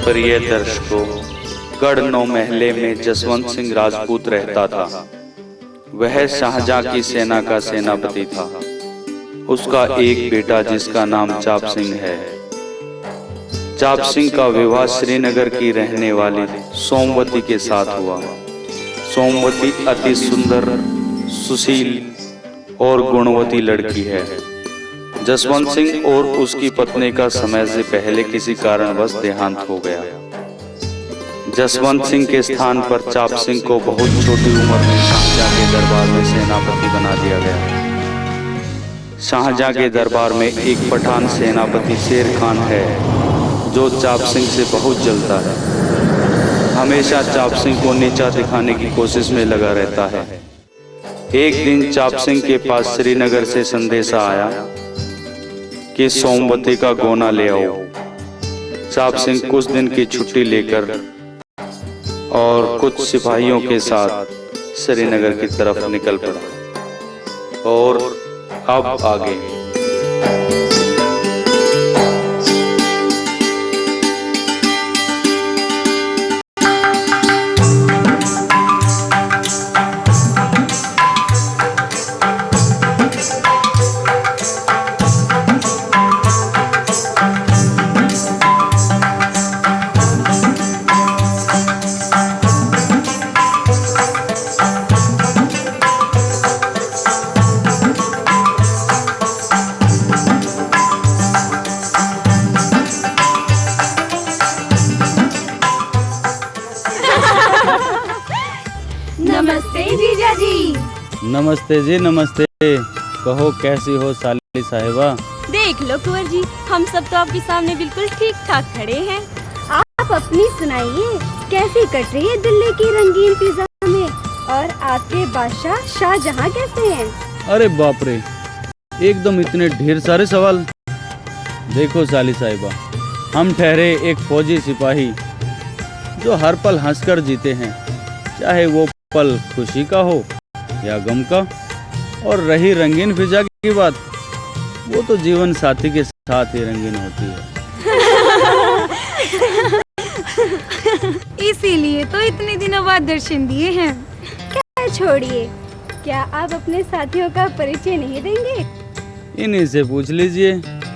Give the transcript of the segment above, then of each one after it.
प्रिय दर्शकों, गढ़ नौ महले में जसवंत सिंह राजपूत रहता था। वह शाहजहां की सेना का सेनापति था। उसका एक बेटा जिसका नाम चाप सिंह है। चाप सिंह का विवाह श्रीनगर की रहने वाली सोमवती के साथ हुआ। सोमवती अति सुंदर, सुशील और गुणवती लड़की है। जसवंत सिंह और उसकी पत्नी का समय से पहले किसी कारणवश देहांत हो गया। जसवंत सिंह के स्थान पर चाप सिंह को बहुत छोटी उम्र में शाहजहां के दरबार में सेनापति बना दिया गया। शाहजहां के दरबार में एक पठान सेनापति शेर खान है जो चाप सिंह से बहुत जलता है। हमेशा चाप सिंह को नीचा दिखाने की कोशिश में लगा रहता है। एक दिन चाप सिंह के पास श्रीनगर से संदेशा आया कि सोमवती का गोना ले आओ। चाप सिंह कुछ दिन की छुट्टी लेकर और कुछ सिपाहियों के साथ श्रीनगर की तरफ निकल पड़ा। और अब आगे नमस्ते जीजा जी। नमस्ते जी, नमस्ते। कहो कैसी हो साली साहिबा? देख लो कुंवर जी, हम सब तो आपके सामने बिल्कुल ठीक ठाक खड़े हैं। आप अपनी सुनाइए, कैसी कट रही है दिल्ली की रंगीन फिजा में? और आपके बादशाह शाहजहां कैसे हैं? अरे बाप रे, एकदम इतने ढेर सारे सवाल। देखो साली साहिबा, हम ठहरे एक फौजी सिपाही जो हर पल हंसकर जीते हैं, चाहे वो पल खुशी का हो या गम का। और रही रंगीन फिजा की बात, वो तो जीवन साथी के साथ ही रंगीन होती है। इसीलिए तो इतने दिनों बाद दर्शन दिए हैं। क्या छोड़िए, क्या आप अपने साथियों का परिचय नहीं देंगे? इन्हीं से पूछ लीजिए,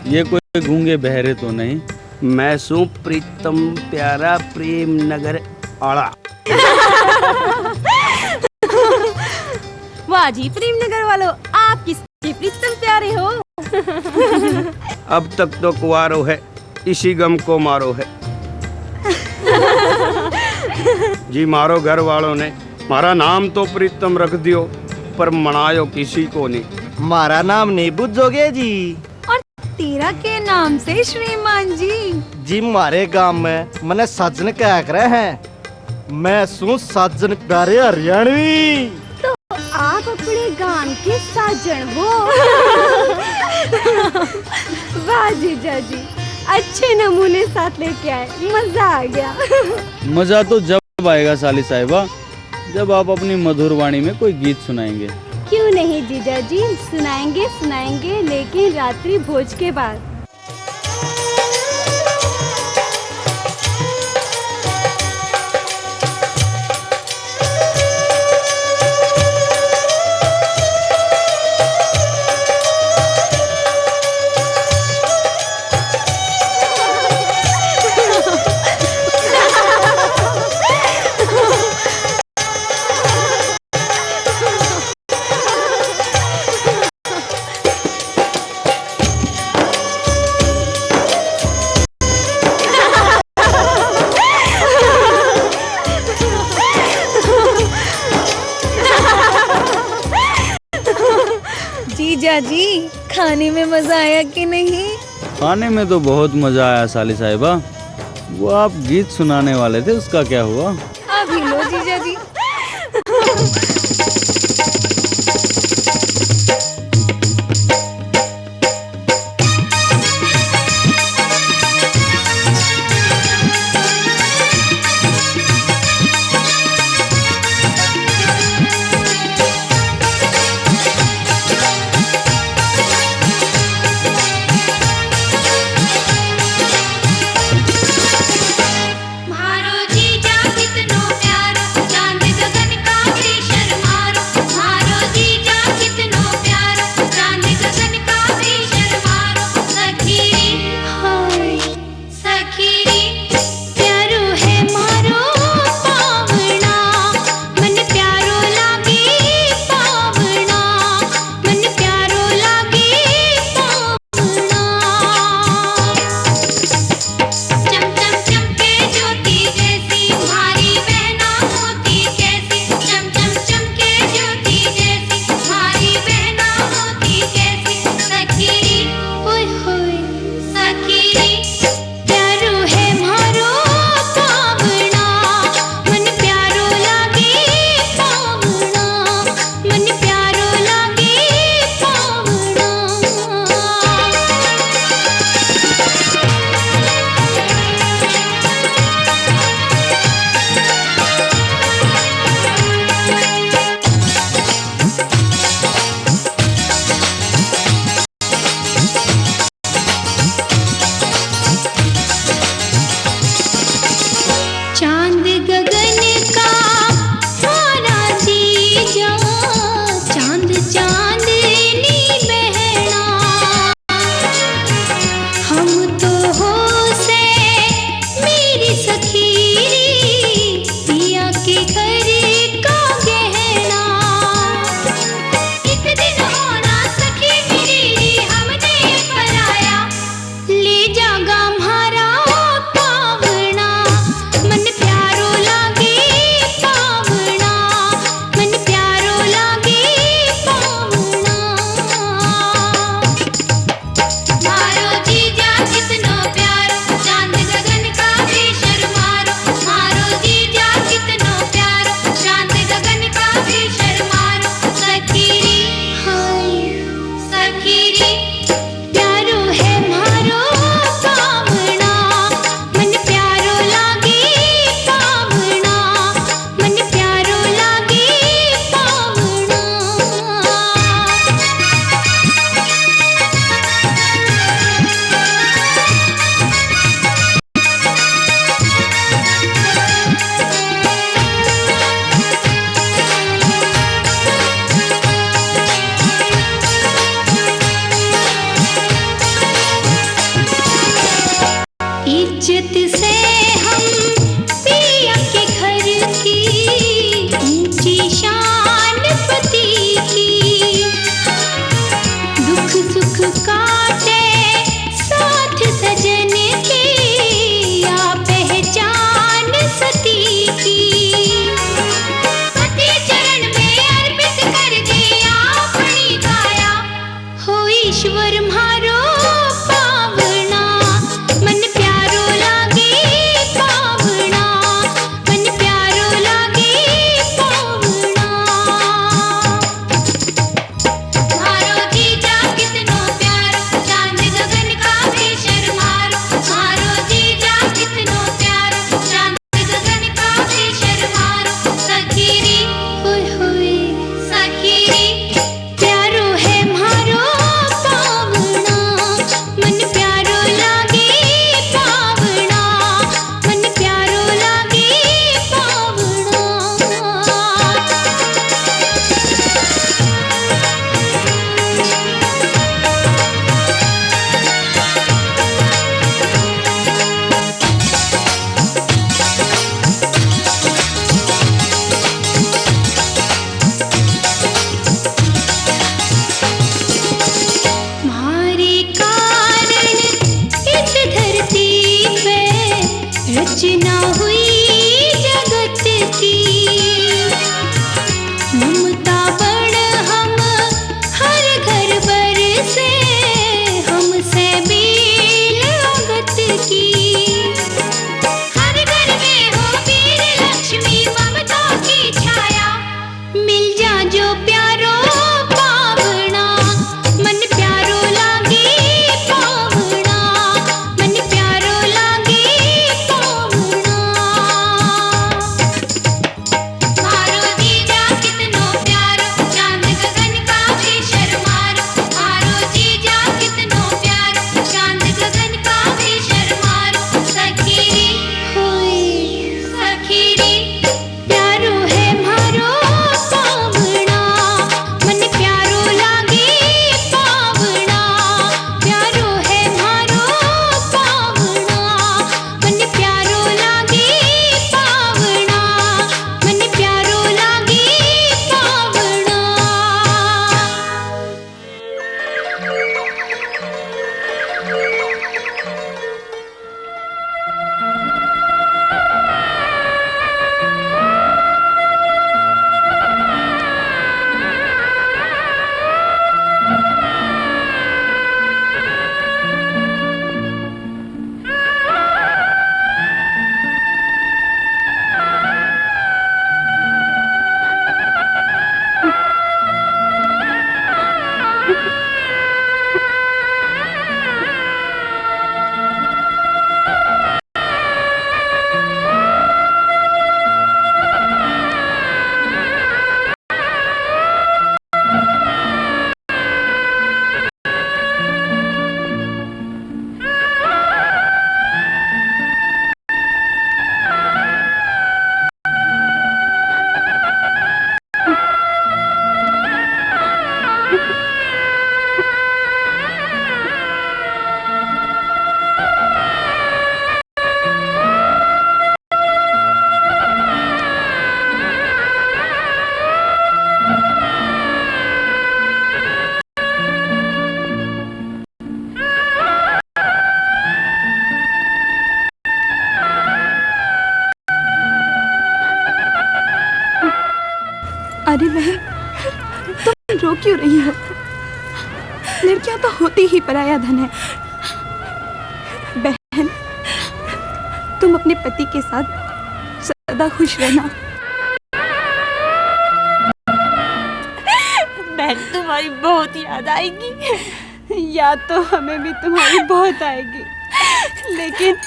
ये कोई गूंगे बहरे तो नहीं। मैं सू प्रीतम प्यारा प्रेम नगर आड़ा। वाह जी प्रेम नगर वालों, आप किसके प्रीतम प्यारे हो? अब तक तो कुंवारो है, इसी गम को मारो है। जी मारो घर वालों ने, मारा नाम तो प्रीतम रख दियो, पर मनायो किसी को नहीं। मारा नाम नहीं बुझोगे जी। और तेरा के नाम से श्रीमान जी? जी मारे गांव में मने सज्जन कह रहे हैं। मैं सू सज्जन प्यारे हरियाणवी। तो आप अपने गांव के साजन हो। वाह जीजा जी, अच्छे नमूने साथ लेके आए, मजा आ गया। मजा तो जब आएगा साली साहिबा, जब आप अपनी मधुर वाणी में कोई गीत सुनाएंगे। क्यों नहीं जीजा जी, सुनाएंगे सुनाएंगे, लेकिन रात्रि भोज के बाद। जीजा जी, खाने में मजा आया कि नहीं? खाने में तो बहुत मजा आया साली साहिबा। वो आप गीत सुनाने वाले थे, उसका क्या हुआ? अभी लो जीजा जी। सुख काटे साथ सजन की, या पहचान सती की। सती चरण में अर्पित कर दिया अपनी काया, हो ईश्वर म्हारो पावना, मन प्यारो लागे पावना, मन प्यारो लागे पावना। मारो जीजा कितनो प्यारो, चांद गगन का भी शर्मारो। मारो जीजा कितनो प्यारो, चांद गगन का भी शर्मारो। सखीरी होय होय सखीरी, प्यारो है म्हारो पावना, मन प्यारो लागे पावना, मन प्यारो लागे पावना। तुम्हारे कारण इस धरती पे रचना हुई जगत की। ममता बड़ हम हर घर बरसे, हमसे बील अगत की। हर घर में हो वीर लक्ष्मी ममता की छाया, मिल जा जो प्यारो पावना, मन प्यारो लागे पावना, मन प्यारो लागे पावना। मारो जीजा कितनो प्यारो, चांद गगन का भी शर्मारो। मारो जीजा कितनो प्यारो, चांद गगन का भी शर्मारो। सखीरी होय सखीरी, प्यारो है म्हारो पावना, मन प्यारो लागे पावना, प्यारो है म्हारो पावना, मन प्यारो लागे पावना, मन प्यारो लागे पावना। अरे बहन, तुम रो क्यों रही हो? लड़कियां तो होती ही पराया धन है। बहन, तुम अपने पति के साथ सदा खुश रहना। बहन, तुम्हारी बहुत याद आएगी। याद तो हमें भी तुम्हारी बहुत आएगी, लेकिन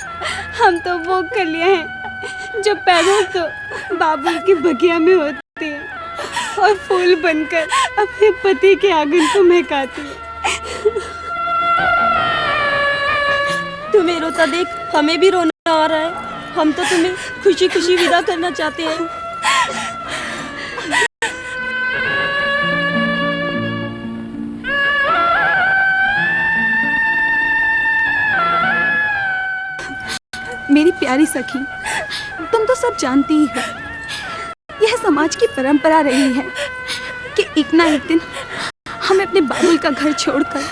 हम तो वो कलियां हैं जो पैदा तो बाबुल की बगिया में होती है और फूल बनकर अपने पति के आंगन को महकाती है। तुम्हें रोता देख हमें भी रोना आ रहा है। हम तो तुम्हें खुशी खुशी विदा करना चाहते हैं। मेरी प्यारी सखी, तुम तो सब जानती ही हो, यह समाज की परंपरा रही है कि एक ना एक दिन हमें अपने बाबुल का घर छोड़कर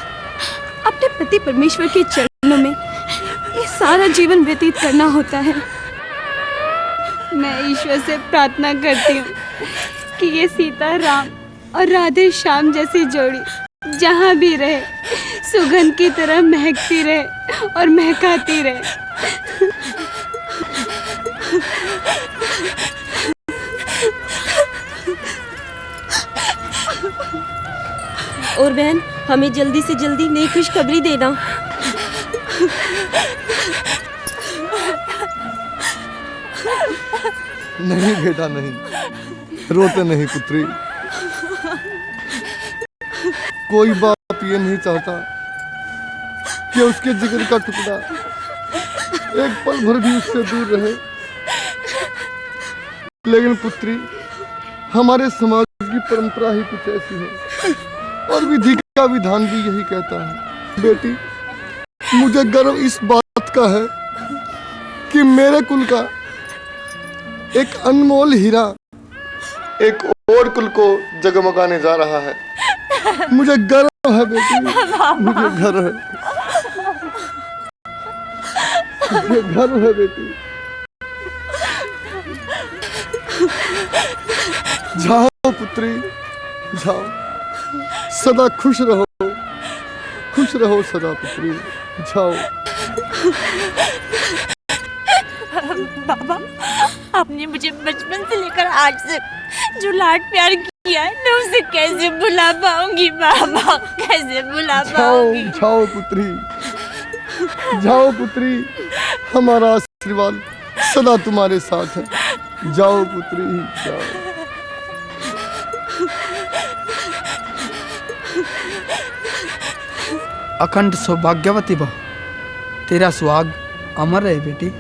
अपने पति परमेश्वर के चरणों में ये सारा जीवन व्यतीत करना होता है। मैं ईश्वर से प्रार्थना करती हूँ कि ये सीता राम और राधे श्याम जैसी जोड़ी जहाँ भी रहे सुगंध की तरह महकती रहे और महकाती रहे। और बहन, हमें जल्दी से जल्दी नई खुशखबरी देना। नहीं बेटा नहीं, रोते नहीं पुत्री। कोई बाप ये नहीं चाहता कि उसके जिगर का टुकड़ा एक पल भर भी उससे दूर रहे, लेकिन पुत्री हमारे समाज की परंपरा ही कुछ ऐसी है और विधि का विधान भी यही कहता है। बेटी, मुझे गर्व इस बात का है कि मेरे कुल का एक अनमोल हीरा एक और कुल को जगमगाने जा रहा है। मुझे गर्व है बेटी, मुझे गर्व है, मुझे गर्व है बेटी। जाओ पुत्री, जाओ, सदा खुश रहो सदा पुत्री, जाओ। बाबा, आपने मुझे बचपन से लेकर आज तक जो लाड प्यार किया है, मैं उसे कैसे भुला पाऊंगी बाबा, कैसे भुला पाऊंगी। जाओ पुत्री, जाओ पुत्री, हमारा आशीर्वाद सदा तुम्हारे साथ है। जाओ पुत्री, जाओ। अखंड सौभाग्यवती भव, तेरा सुहाग अमर रहे बेटी।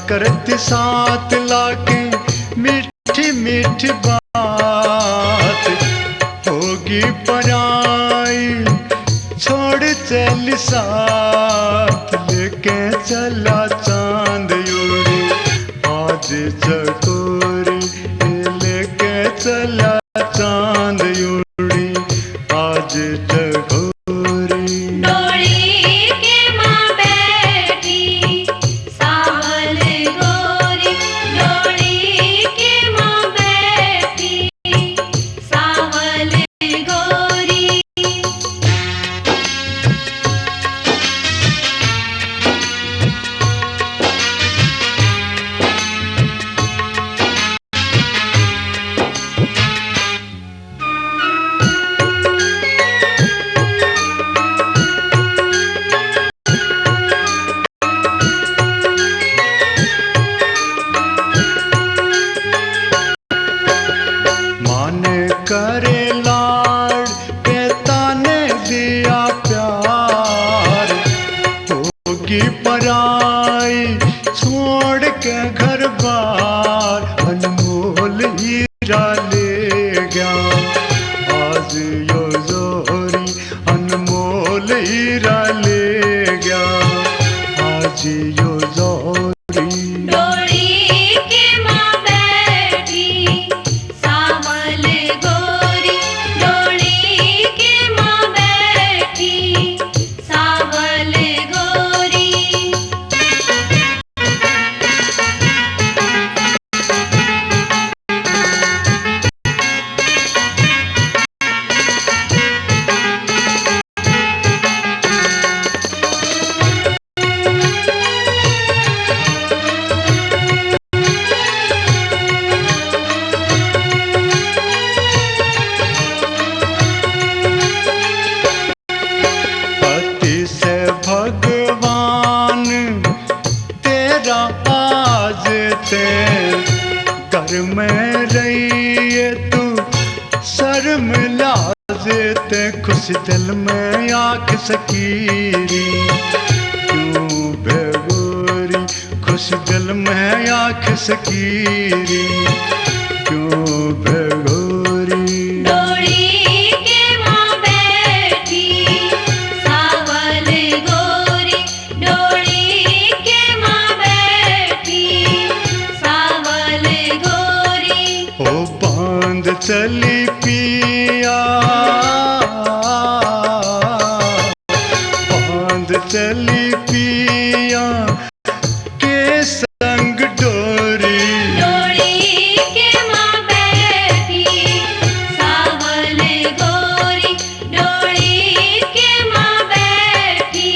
करते साथ लाके मीठी मीठी बात होगी पराई, छोड़ चल साथ लेके चला चांद उड़ी, आज चकोरी लेके चला चांद उड़ी, आज चकोरी। होगी पराई, छोड़ के घर बार अनमोल हीरा ले गया। आज यो जोरी अनमोल हीरा ले गया, आज यो जोरी। डोली के माँ बैठी सावल गोरी, डोली के माँ बैठी सावल गोरी। पति से भगवान तेरा आज ते, घर में रहिए तू शर्म लाज ते, खुश दिल में आँख सकीरी क्यों बेगोरी, खुश दिल में आँख सकीरी क्यों बेगोरी। डोली के माँ बैठी सावल गोरी, डोली के माँ बैठी सावल गोरी। ओ बांध चली पिया, बांध चली पिया के संग डोरी। डोली के माँ बैठी सावल गोरी, डोली के माँ बैठी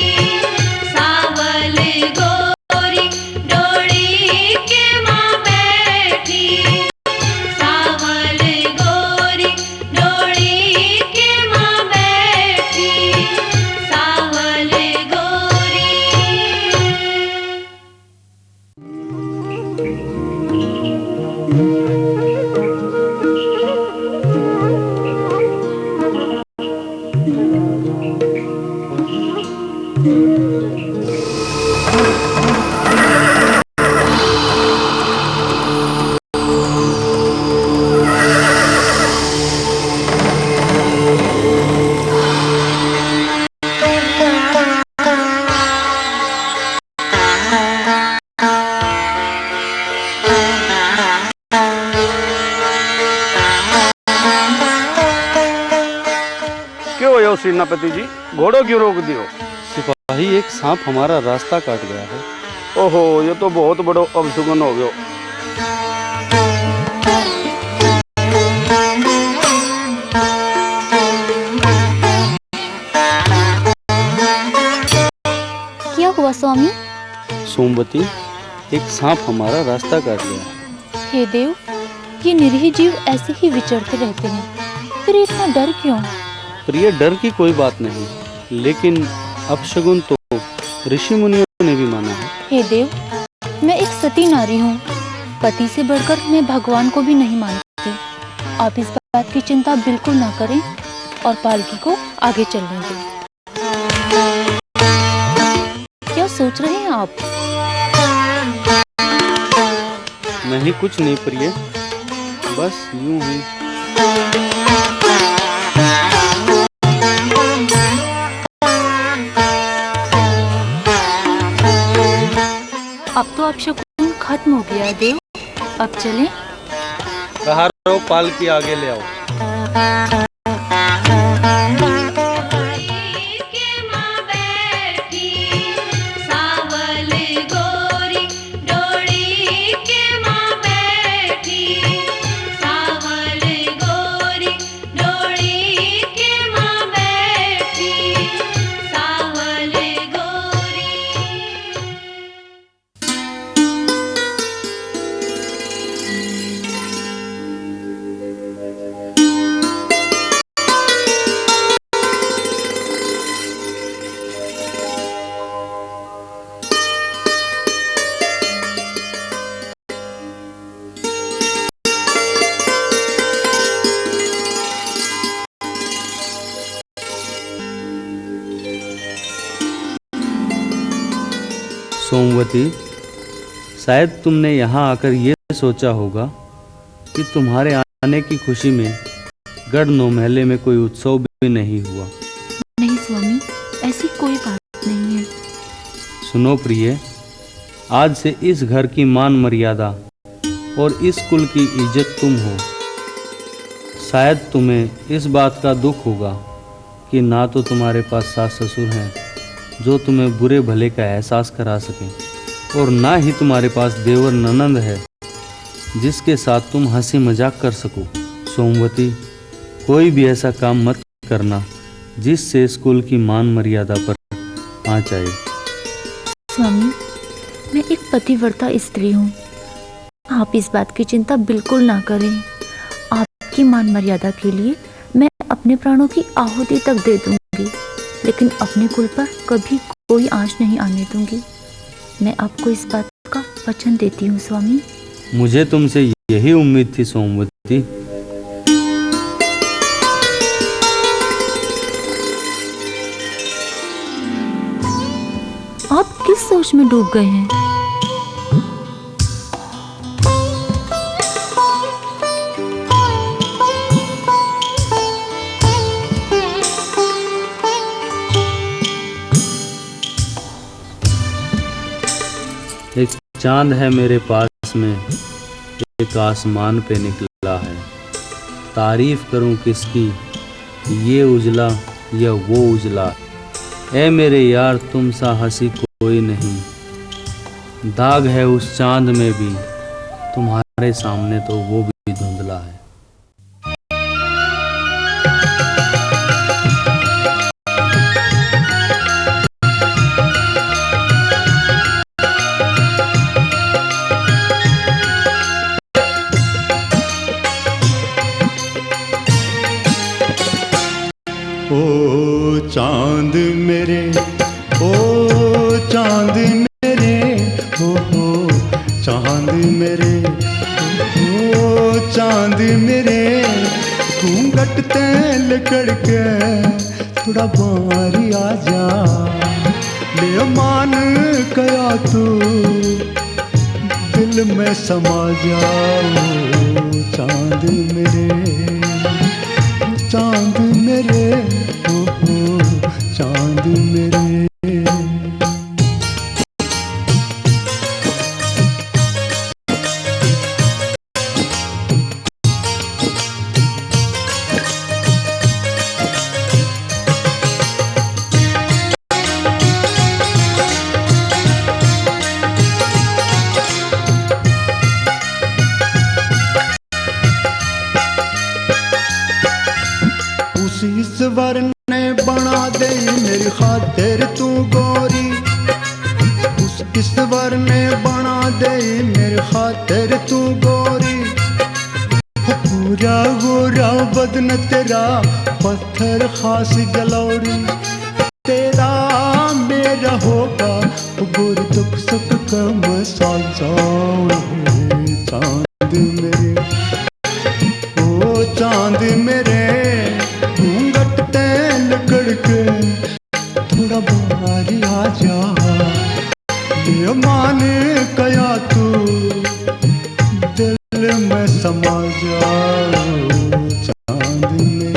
सावल गोरी, डोली के माँ बैठी सावल गोरी, डोली के माँ बैठी सावल गोरी। क्यों हो सेनापति जी, घोड़ो क्यों रोक दियो? सिपाही, एक सांप हमारा रास्ता काट गया है। ओहो, ये तो बहुत बड़ो अपशगुन हो गयो। क्या हुआ स्वामी? सोमवती, एक सांप हमारा रास्ता काट गया। हे देव, ये निरीह जीव ऐसे ही विचरते रहते हैं, फिर इतना डर क्यों? प्रिय, डर की कोई बात नहीं, लेकिन अपशगुन तो ऋषि मुनियों ने भी माना है। हे देव, मैं एक सती नारी हूँ, पति से बढ़कर मैं भगवान को भी नहीं मानती। आप इस बात की चिंता बिल्कुल ना करें और पालकी को आगे चलने दें। क्या सोच रहे हैं आप? नहीं, कुछ नहीं प्रिय, बस यूं ही। अब तो अपशगुन खत्म हो गया देव, अब चलें? कहा रहो, पालकी आगे ले आओ। के माँ बैठी सावल गोरी, डोली के माँ बैठी सावल गोरी, डोली के माँ बैठी सावल गोरी। सोमवती, शायद तुमने यहाँ आकर ये सोचा होगा कि तुम्हारे आने की खुशी में गढ़ नौ महले में कोई उत्सव भी नहीं हुआ। नहीं स्वामी, ऐसी कोई बात नहीं है। सुनो प्रिय, आज से इस घर की मान मर्यादा और इस कुल की इज्जत तुम हो। शायद तुम्हें इस बात का दुख होगा कि ना तो तुम्हारे पास सास ससुर हैं जो तुम्हें बुरे भले का एहसास करा सकें, और ना ही तुम्हारे पास देवर ननंद है जिसके साथ तुम हंसी मजाक कर सको। सोमवती, कोई भी ऐसा काम मत करना जिससे स्कूल की मान मर्यादा पर आँच आए। स्वामी, मैं एक पतिव्रता स्त्री हूँ। आप इस बात की चिंता बिल्कुल ना करें। आपकी मान मर्यादा के लिए मैं अपने प्राणों की आहुति तक दे दूंगी, लेकिन अपने कुल पर कभी कोई आँच नहीं आने दूंगी। मैं आपको इस बात का वचन देती हूँ स्वामी। मुझे तुमसे यही उम्मीद थी सोमवती। आप किस सोच में डूब गए हैं? एक चांद है मेरे पास में, एक आसमान पे निकला है। तारीफ करूं किसकी, ये उजला या वो उजला। ऐ मेरे यार, तुम सा हंसी कोई नहीं। दाग है उस चांद में भी, तुम्हारे सामने तो वो भी धुंधला है। ओ चांद मेरे, ओ चांद मेरे, ओ चांद मेरे, ओ चांद मेरे, घूंघट तेल करके थोड़ा बारी आ जा। ले मान कया तू दिल में समा जाओ। चांद मेरे, चांद मेरे, ओ चांद मेरे। ईश्वर ने बना दे मेरी खातिर तू गोरी। उस ईश्वर ने बना दे मेरी खातिर तू गोरी। पूरा गोरा बदन तेरा पत्थर खास गलौरी। तेरा मेरा होगा गोरी दुख सुख का मसाजा। चांद मेरे, ओ चांद मेरे, करके थोड़ा बारी आ जा। ये मान कया तू दिल में समा जा। चांद में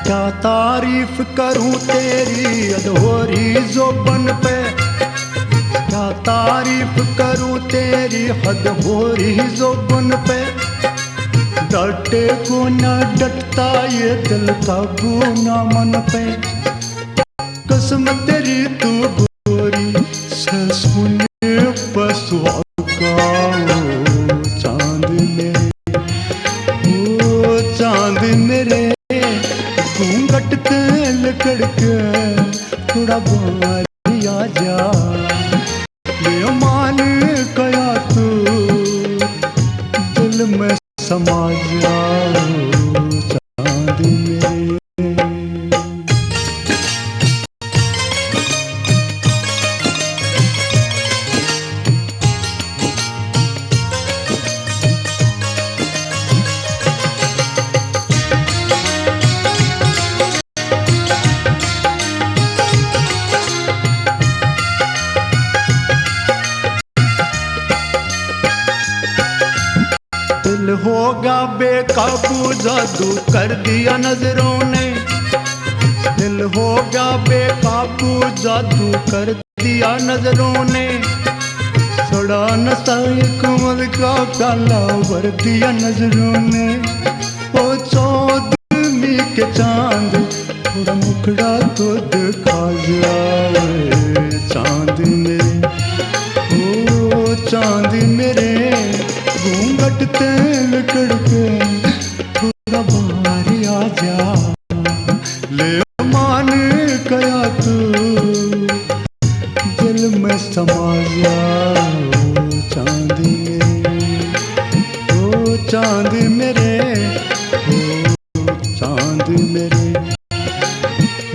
क्या तारीफ करूं तेरी अधूरी ज़ुबान पे। क्या तारीफ करूं तेरी अधूरी ज़ुबान पे। डटे को न डटता ये दिल काबू ना मन पे। कसम तेरी तू गोरी से सुने पसुआगा। चांद मेरे, ओ चांद मेरे, घूंघट तेल करके थोड़ा बारी आ जा। ले मान कया तू दिल में समा जा। चांद मेरे, होगा बेकाबू जादू कर दिया नजरों ने, दिल होगा बेकाबू जादू कर दिया नजरों ने, सड़ा नशा कमल का प्याला भर दिया नजरों ने। ओ चौदहवीं के चांद थोड़ा मुखड़ा तो दिखा जाए चांद मेरे, ओ चांद मेरे घूंघट तेल कड़के थोड़ा बाहर आ जा, ले मान गया तू दिल में समा जा चांद मेरे, ओ चांद मेरे, ओ चांद मेरे,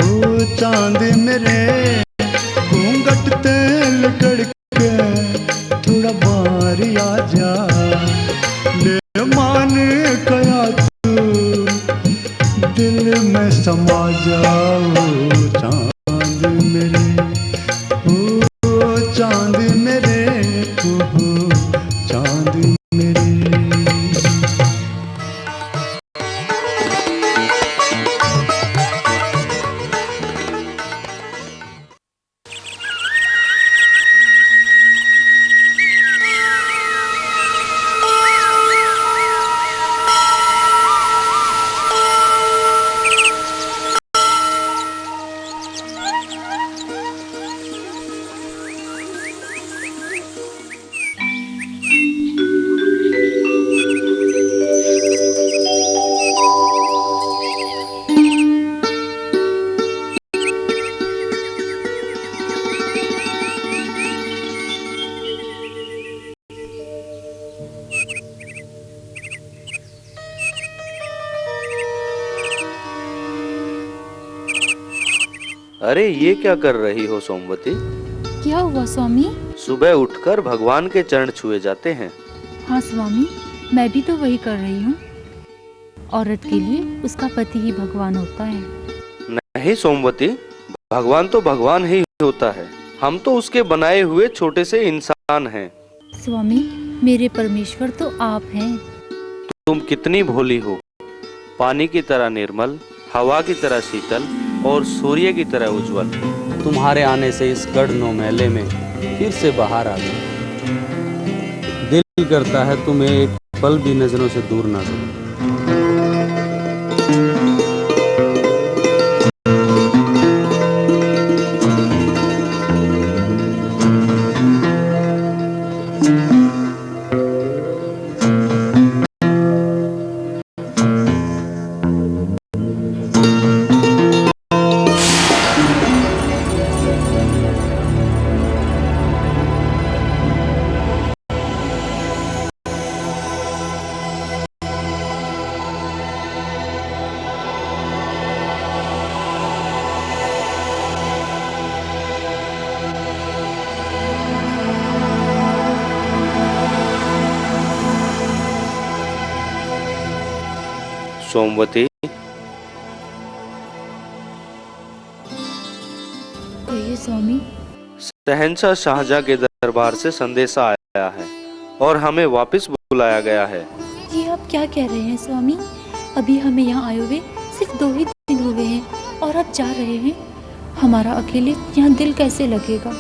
ओ चांद मेरे घूंघट तेल कड़के थोड़ा बाहर आ जा, ले मान गया तू दिल में समा जाओ चांद मेरे, ओ चांद मेरे, ओ चांद मेरे। अरे ये क्या कर रही हो सोमवती? क्या हुआ स्वामी? सुबह उठकर भगवान के चरण छुए जाते हैं। हाँ स्वामी, मैं भी तो वही कर रही हूँ। औरत के लिए उसका पति ही भगवान होता है। नहीं सोमवती, भगवान तो भगवान ही होता है, हम तो उसके बनाए हुए छोटे से इंसान हैं। स्वामी, मेरे परमेश्वर तो आप हैं। तुम कितनी भोली हो, पानी की तरह निर्मल, हवा की तरह शीतल और सूर्य की तरह उज्जवल। तुम्हारे आने से इस गढ़ नौ महले में फिर से बाहर आ गई। दिल करता है तुम्हें एक पल भी नजरों से दूर ना करूं। सोमवती, कहिए स्वामी। शहंशाह शाहजहां के दरबार से संदेशा आया है और हमें वापस बुलाया गया है। ये आप क्या कह रहे हैं स्वामी? अभी हमें यहाँ आए हुए सिर्फ 2 ही दिन हुए हैं और आप जा रहे हैं। हमारा अकेले यहाँ दिल कैसे लगेगा?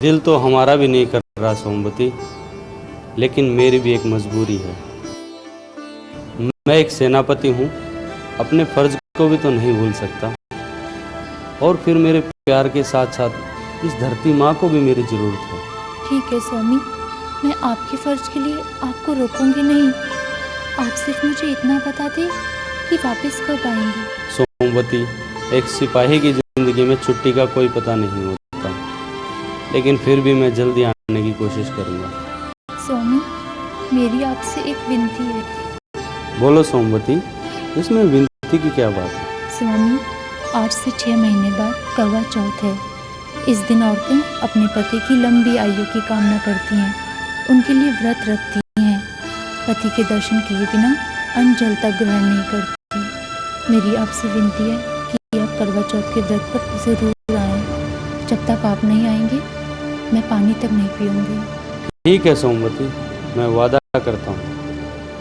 दिल तो हमारा भी नहीं कर रहा सोमवती, लेकिन मेरी भी एक मजबूरी है। मैं एक सेनापति हूँ, अपने फर्ज को भी तो नहीं भूल सकता। और फिर मेरे प्यार के साथ साथ इस धरती माँ को भी मेरी जरूरत है। ठीक है स्वामी, मैं आपके फर्ज के लिए आपको रोकूंगी नहीं। आप सिर्फ मुझे इतना बता दें कि वापस कब आएंगे। सोमवती, एक सिपाही की जिंदगी में छुट्टी का कोई पता नहीं होता, लेकिन फिर भी मैं जल्दी आने की कोशिश करूँगा। स्वामी, मेरी आपसे एक विनती है। बोलो सोमवती, इसमें विनती की क्या बात है? स्वामी, आज से 6 महीने बाद करवा चौथ है। इस दिन औरतें अपने पति की लंबी आयु की कामना करती हैं, उनके लिए व्रत रखती हैं। पति के दर्शन किए बिना अन्न जल तक ग्रहण नहीं करती। मेरी आपसे विनती है कि आप करवा चौथ के व्रत पर ज़रूर आएं। जब तक आप नहीं आएंगे मैं पानी तक नहीं पीऊँगी। ठीक है सोमवती, मैं वादा करता हूँ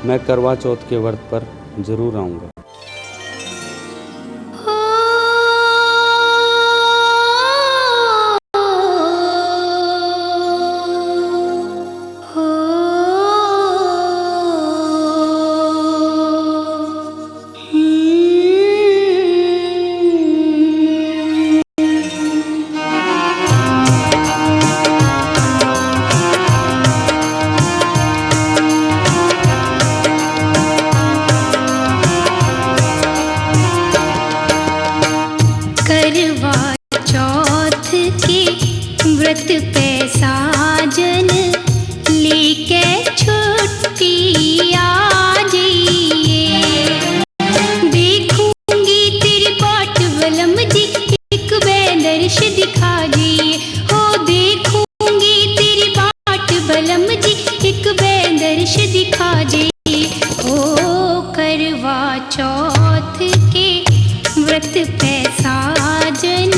मैं करवा चौथ के व्रत पर जरूर आऊँगा। करवा चौथ के व्रत पे साजन लेके छुट्टी आ जाइए। देखूंगी तेरी बाट बलम जी, एक दर्श दिखा जाइए। हो देखूंगी तेरी बाट बलम जी, एक दर्श दिखा जाइए। ओ करवा चौथ के व्रत पे साजन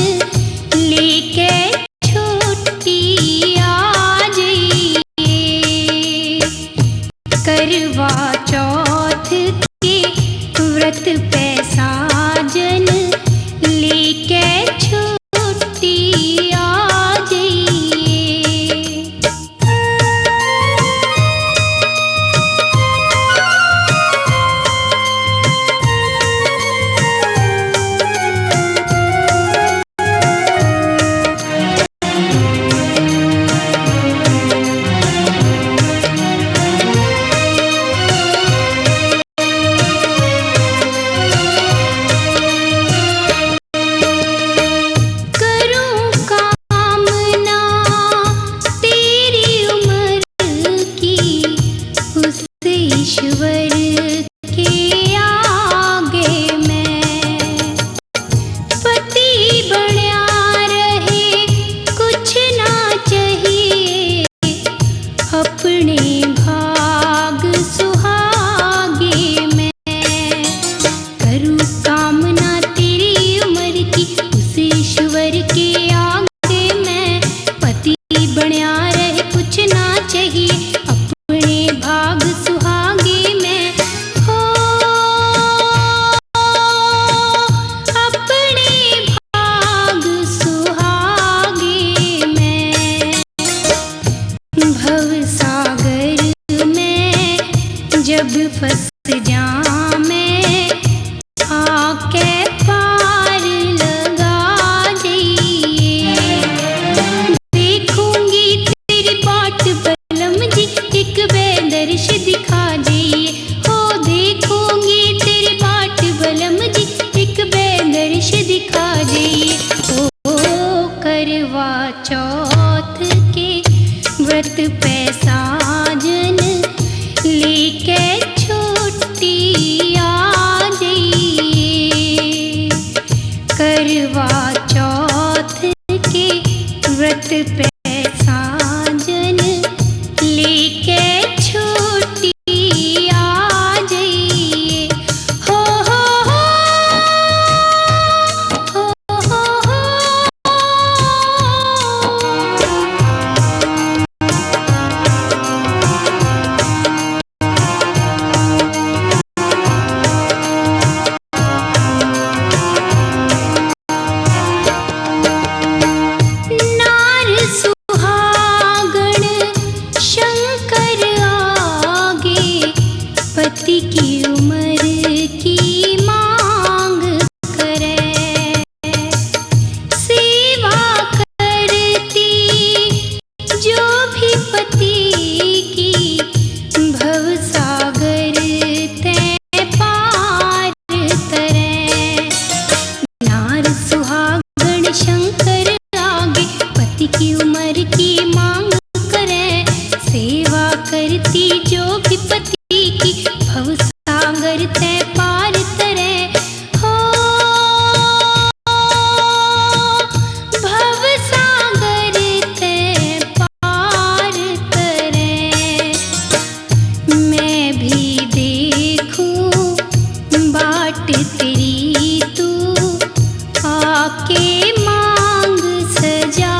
लेके छुट्टी आ जाइए। करवा चौथ के व्रत पे साजन लेके छुट्टी आ जाइए। फंस जामे आके पार लगा जाइए। देखूंगी तेरी बाट बलम जी, एक दर्श दिखा जाइए। हो देखूंगी तेरी बाट बलम जी, एक दर्श दिखा जाइए। ओ करवा चौथ के व्रत पे साजन लेके छुट्टी आ जाइए। करवा चौथ के व्रत पे साजन लेके छुट्टी आ जाइए। हो हो हो हो हो हो। पति की उम्र की मांग करे, सेवा करती जो भी पति की, भव सागर ते पार तरे। नार सुहागण शंकर आगे, पति की उम्र की मांग करे, सेवा करती जो भी पति की, भव सागर ते पार तरे। हो भव सागर ते पार तरे। मैं भी देखूं बाट तेरी, तू आके मांग सजा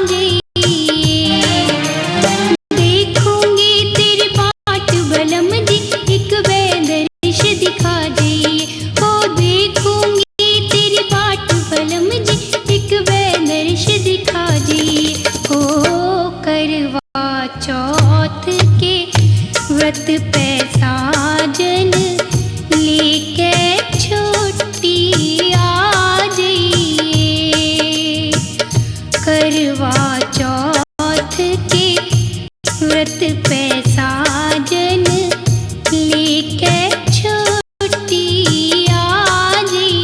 जाइए। चौथ के व्रत पे साजन लेके छुट्टी आ जाइए। करवा चौथ के व्रत पे साजन लेके छुट्टी आ जाइए।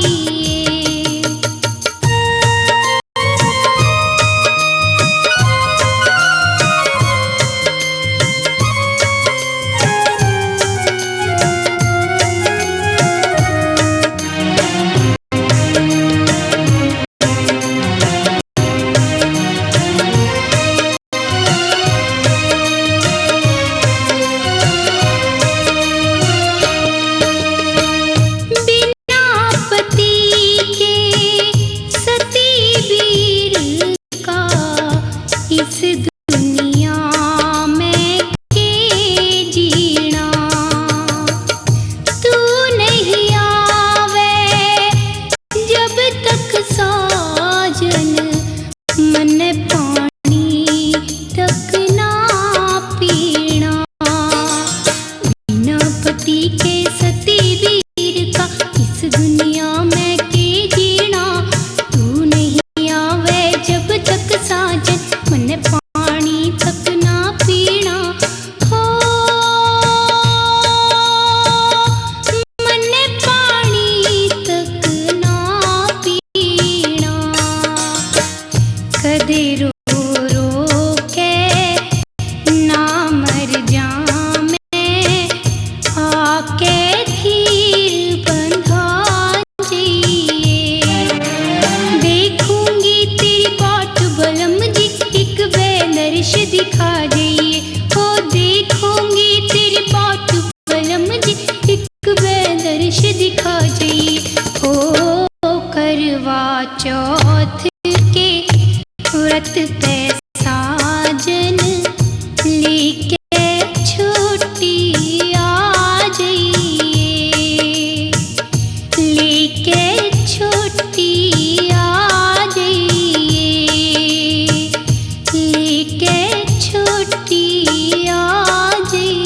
इस दुनिया में के जीना तू नहीं आवे जब तक साजन मन पानी तक ना पीना। बिना पति के सती वीर का इस दुनिया में के जीना तू नहीं आवे जब तक साजन मन पानी तक ना पीना। हो मन पानी तक ना पीना। कदे रो रो के ना मर जामे आके धीर बंधा जाइए। देखूंगी तेरी बाट बलम जी एक बेनर्श दिखा जाइए। हो देखूंगी तेरी बाट बलम जी एक बेनर्श दिखा जाइए। हो करवा चौथ के व्रत पे साजन लेके छुट्टी आ जाइए। लेके छुट्टी आ जाइए। लेके छुट्टी आ जाइए।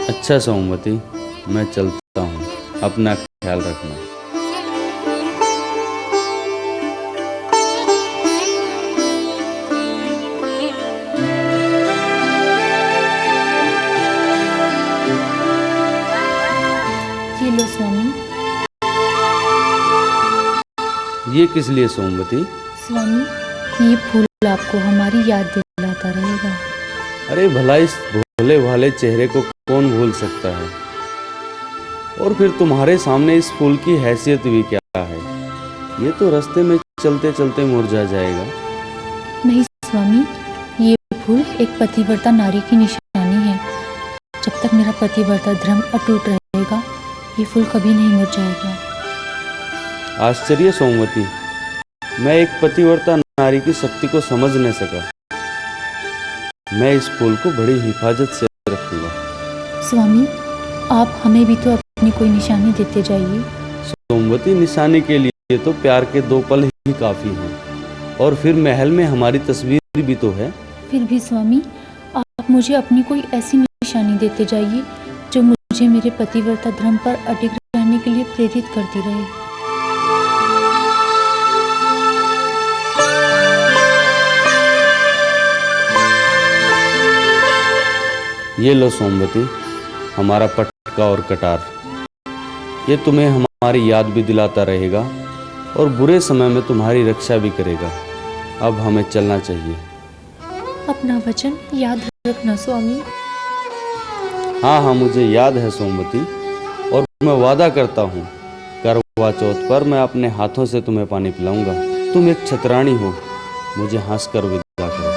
अच्छा सोमवती, मैं चलता हूँ, अपना ख्याल रखना। ये लो स्वामी। ये किस लिए सोमवती? स्वामी, ये फूल आपको हमारी याद दिलाता रहेगा। अरे भला इस भोले भाले चेहरे को कौन भूल सकता है? और फिर तुम्हारे सामने इस फूल की हैसियत भी क्या है? ये तो रास्ते में चलते चलते मुरझा जाएगा। नहीं स्वामी, ये फूल एक पतिव्रता नारी की निशानी है। जब तक मेरा पतिव्रता धर्म अटूट रहेगा ये फूल कभी नहीं मुरझाएगा। आश्चर्य सोमवती, मैं एक पतिव्रता नारी की शक्ति को समझ नहीं सका। मैं इस फूल को बड़ी हिफाजत से रखूंगा। स्वामी, आप हमें भी तो अपनी कोई निशानी देते जाइए। सोमवती, निशानी के लिए तो प्यार के 2 पल ही काफी हैं, और फिर महल में हमारी तस्वीर भी तो है। फिर भी स्वामी, आप मुझे अपनी कोई ऐसी निशानी देते जाइए जो मुझे मेरे पतिव्रता धर्म पर अडिग रहने के लिए प्रेरित करती रहे। ये लो सोमवती, हमारा पटका और कटार। ये तुम्हें हमारी याद भी दिलाता रहेगा और बुरे समय में तुम्हारी रक्षा भी करेगा। अब हमें चलना चाहिए। अपना वचन याद रखना स्वामी। हाँ हाँ, मुझे याद है सोमवती, और मैं वादा करता हूँ करवा चौथ पर मैं अपने हाथों से तुम्हें पानी पिलाऊंगा। तुम एक छतरानी हो, मुझे हंसकर विदा करो।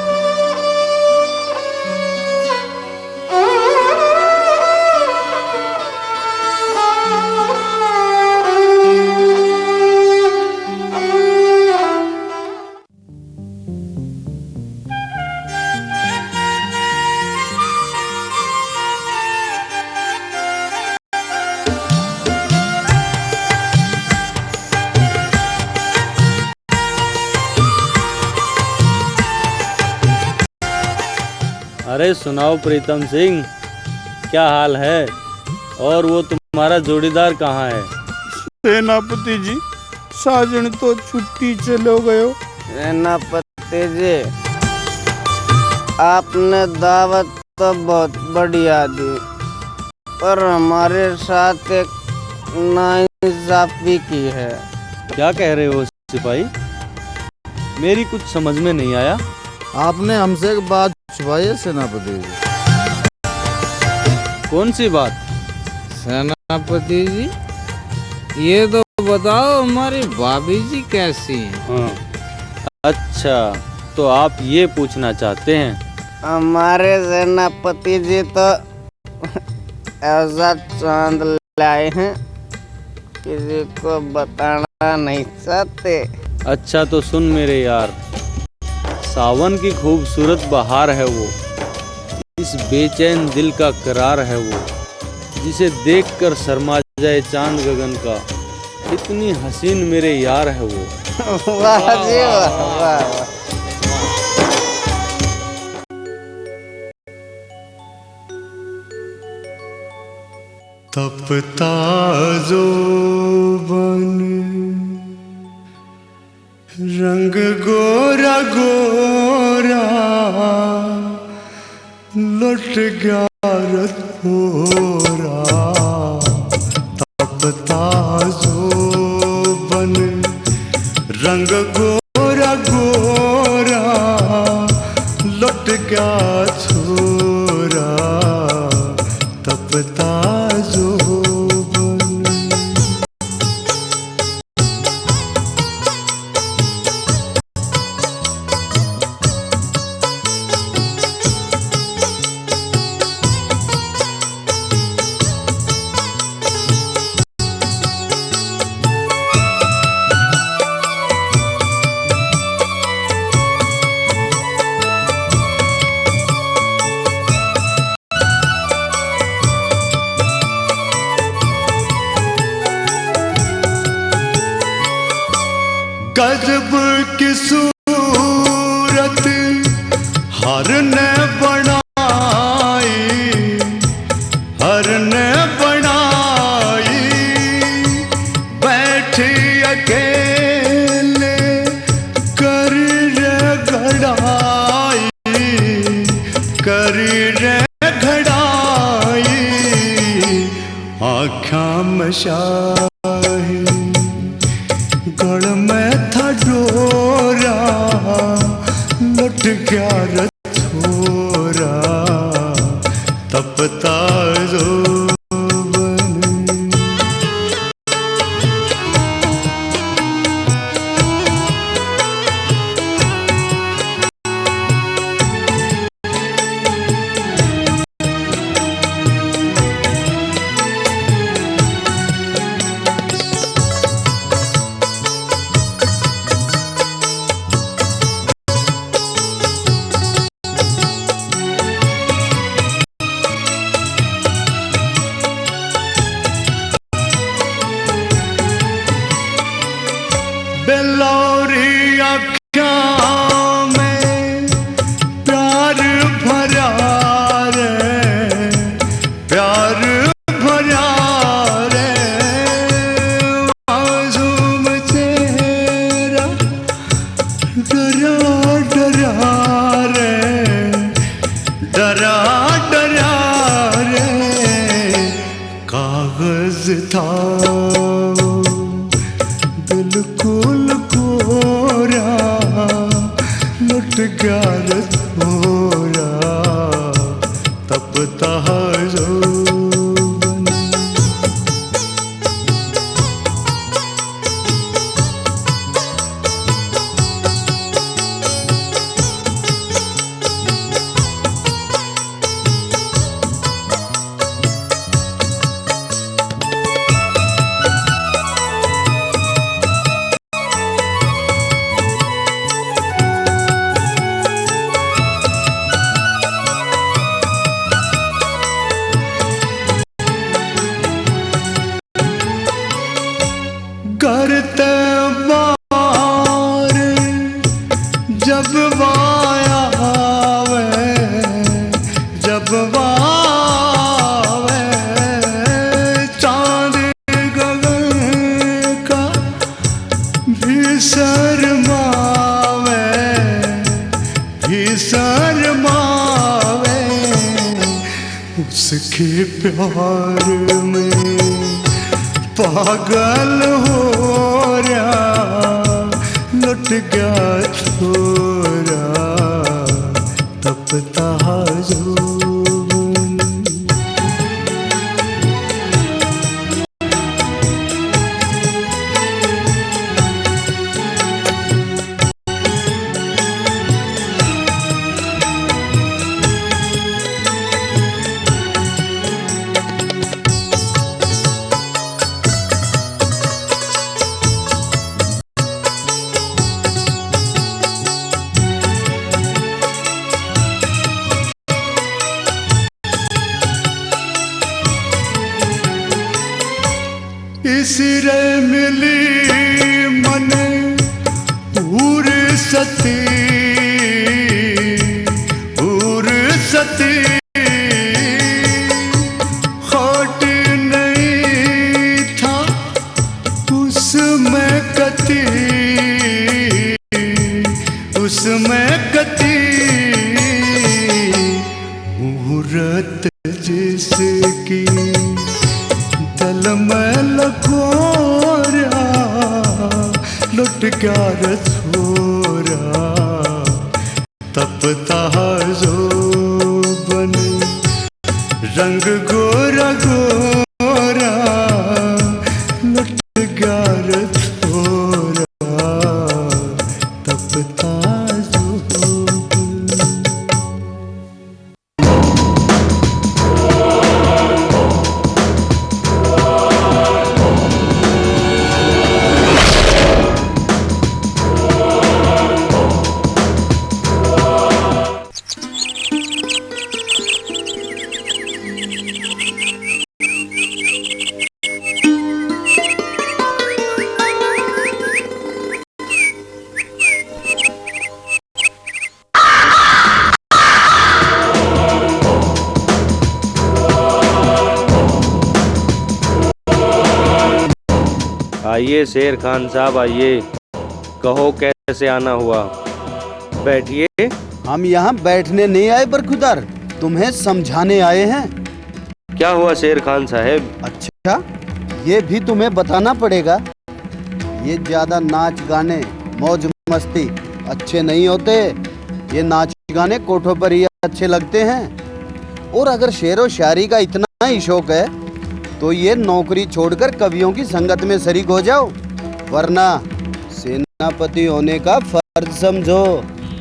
अरे सुनाओ प्रीतम सिंह, क्या हाल है? और वो तुम्हारा जोड़ीदार कहाँ है? सेनापति जी, साजन तो छुट्टी चलो गयो। सेनापति जी, आपने दावत तो बहुत बढ़िया दी, पर हमारे साथ एक नाइंसाफी की है। क्या कह रहे हो सिपाही? मेरी कुछ समझ में नहीं आया। आपने हमसे एक बात छुपाई है सेनापति जी। कौन सी बात? सेनापति जी, ये तो बताओ हमारी भाभी जी कैसी हैं? हाँ। अच्छा, तो आप ये पूछना चाहते हैं? हमारे सेनापति जी तो ऐसा चांद लाए हैं, किसी को बताना नहीं चाहते। अच्छा तो सुन मेरे यार, सावन की खूबसूरत बहार है वो, इस बेचैन दिल का करार है वो, जिसे देखकर शर्मा जाए चांद गगन का, इतनी हसीन मेरे यार है वो। वाह जी वाह, वाह। तपता जोबन रंग गोरा गोरा, लुट गया रथोरा। तपता जोबन रंग गोरा गोरा, लुट गया छोरा। तपता गजब की सूरत हर ने बनाई, हर ने बनाई। बैठी अकेले कर रे घड़ाई, कर रे घड़ाई। आँखा में शाही, गढ़ में था डोरा, लुट गया रथोरा। तपता बेलौरी अख्यां में प्यार भरा रे, प्यार भरा रे। मासूम चेहरा डरा डरा रे, डरा डरा रे। कागज था बिल्कुल कोरा, लुट गया रथोरा। तपता जोबन। शर्मावे उसके प्यार में पागल हो रहा लुट गया छोरा तपता जो इसरे मिली मन उर सती खोट नहीं था उसमें कती मुहूर्त जिसकी दल में लकोरा लुट गया छोरा तपता जो बन रंग गोरा गोरा लुट गया छोरा तपता जो आइए शेर खान साहब, आइए, कहो कैसे आना हुआ। बैठिए। हम यहाँ बैठने नहीं आए बरखुदार, तुम्हें समझाने आए हैं। क्या हुआ शेर खान साहब? अच्छा, ये भी तुम्हें बताना पड़ेगा। ये ज्यादा नाच गाने मौज मस्ती अच्छे नहीं होते। ये नाच गाने कोठों पर ही अच्छे लगते हैं। और अगर शेरो शायरी का इतना ही शौक है तो ये नौकरी छोड़कर कवियों की संगत में शरीक हो जाओ, वरना सेनापति होने का फर्ज समझो।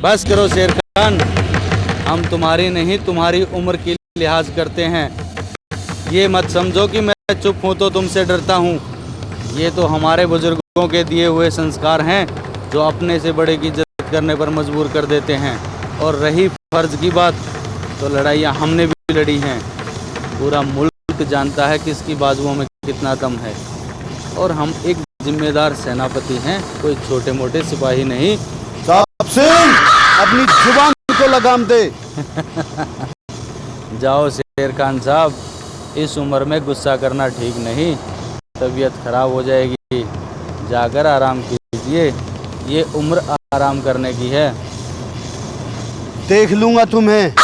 बस करो शेर खान, हम तुम्हारी नहीं तुम्हारी उम्र की लिहाज करते हैं। ये मत समझो कि मैं चुप हूँ तो तुमसे डरता हूँ। ये तो हमारे बुजुर्गों के दिए हुए संस्कार हैं जो अपने से बड़े की इज्जत करने पर मजबूर कर देते हैं। और रही फर्ज की बात, तो लड़ाइयाँ हमने भी लड़ी हैं। पूरा मुल्क जानता है कि इसकी बाजुओं में कितना दम है। और हम एक जिम्मेदार सेनापति हैं, कोई छोटे मोटे सिपाही नहीं। साहब सिंह, अपनी जुबान को लगाम दे। जाओ शेर खान साहब, इस उम्र में गुस्सा करना ठीक नहीं, तबीयत खराब हो जाएगी। जाकर आराम कीजिए, ये उम्र आराम करने की है। देख लूंगा तुम्हें।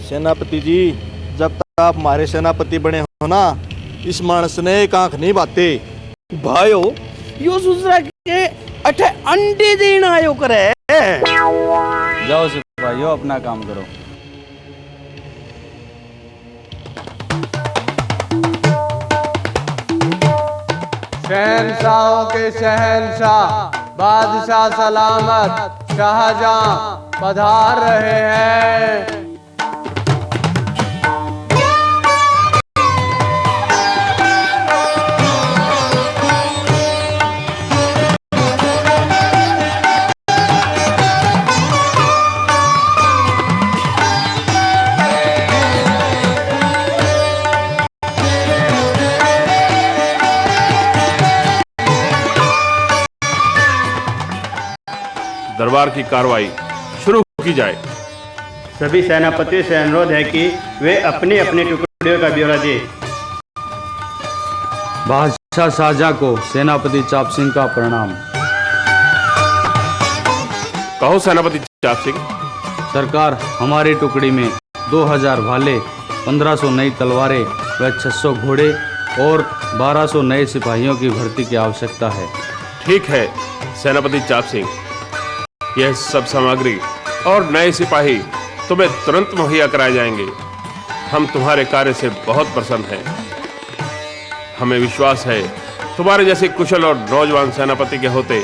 सेनापति जी, जब तक आप हमारे सेनापति बने हो ना, इस मानस ने एक आंख नहीं बाते। भाइयों, यो दूसरा के अठे अंडे देना आयो करे। जाओ सिपाहियों, अपना काम करो। शहंशाहों के शहंशाह बादशाह सलामत शाहजहां पधार रहे हैं। दरबार की कार्रवाई शुरू की जाए। सभी सेनापति से अनुरोध है कि वे अपने अपने टुकड़ियों का ब्यौरा दें। बादशाह शाहजहां को सेनापति चाप सिंह का प्रणाम। कहो सेनापति चाप सिंह। सरकार, हमारी टुकड़ी में 2000 भाले, 1500 नई तलवारें व 600 घोड़े और 1200 नए सिपाहियों की भर्ती की आवश्यकता है। ठीक है सेनापति चाप सिंह, यह सब सामग्री और नए सिपाही तुम्हें तुरंत मुहैया कराए जाएंगे। हम तुम्हारे कार्य से बहुत प्रसन्न हैं। हमें विश्वास है तुम्हारे जैसे कुशल और नौजवान सेनापति के होते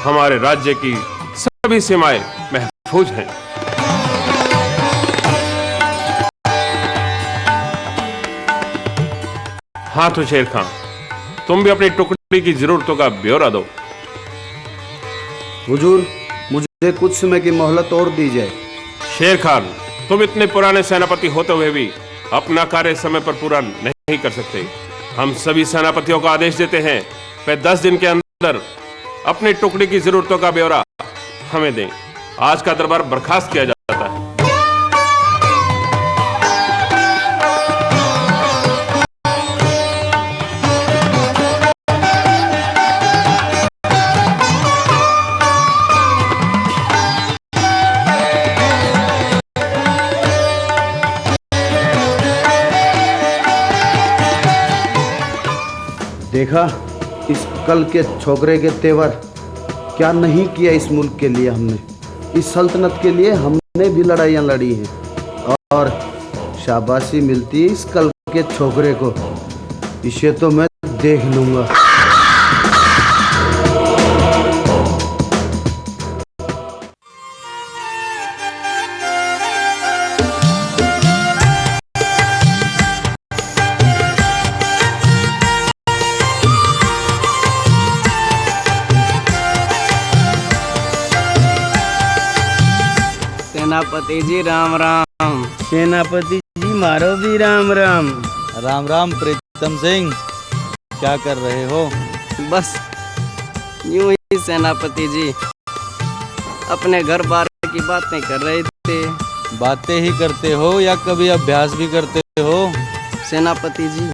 हमारे राज्य की सभी सीमाएं महफूज हैं। हाँ तो शेर खान, तुम भी अपनी टुकड़ी की जरूरतों का ब्यौरा दो। हुजूर, मुझे कुछ समय की मोहलत और दी जाए। शेर खान, तुम इतने पुराने सेनापति होते हुए भी अपना कार्य समय पर पूरा नहीं कर सकते। हम सभी सेनापतियों को आदेश देते हैं वे 10 दिन के अंदर अपनी टुकड़ी की जरूरतों का ब्यौरा हमें दें। आज का दरबार बर्खास्त किया जाता है। देखा इस कल के छोकरे के तेवर, क्या नहीं किया इस मुल्क के लिए हमने। इस सल्तनत के लिए हमने भी लड़ाइयाँ लड़ी हैं और शाबाशी मिलती है इस कल के छोकरे को। इसे तो मैं देख लूँगा। सेनापति जी राम राम। सेनापति जी मारो भी राम राम। राम राम प्रीतम सिंह, क्या कर रहे हो? बस यूं ही सेनापति जी, अपने घर बार की बातें कर रहे थे। बातें ही करते हो या कभी अभ्यास भी करते हो? सेनापति जी,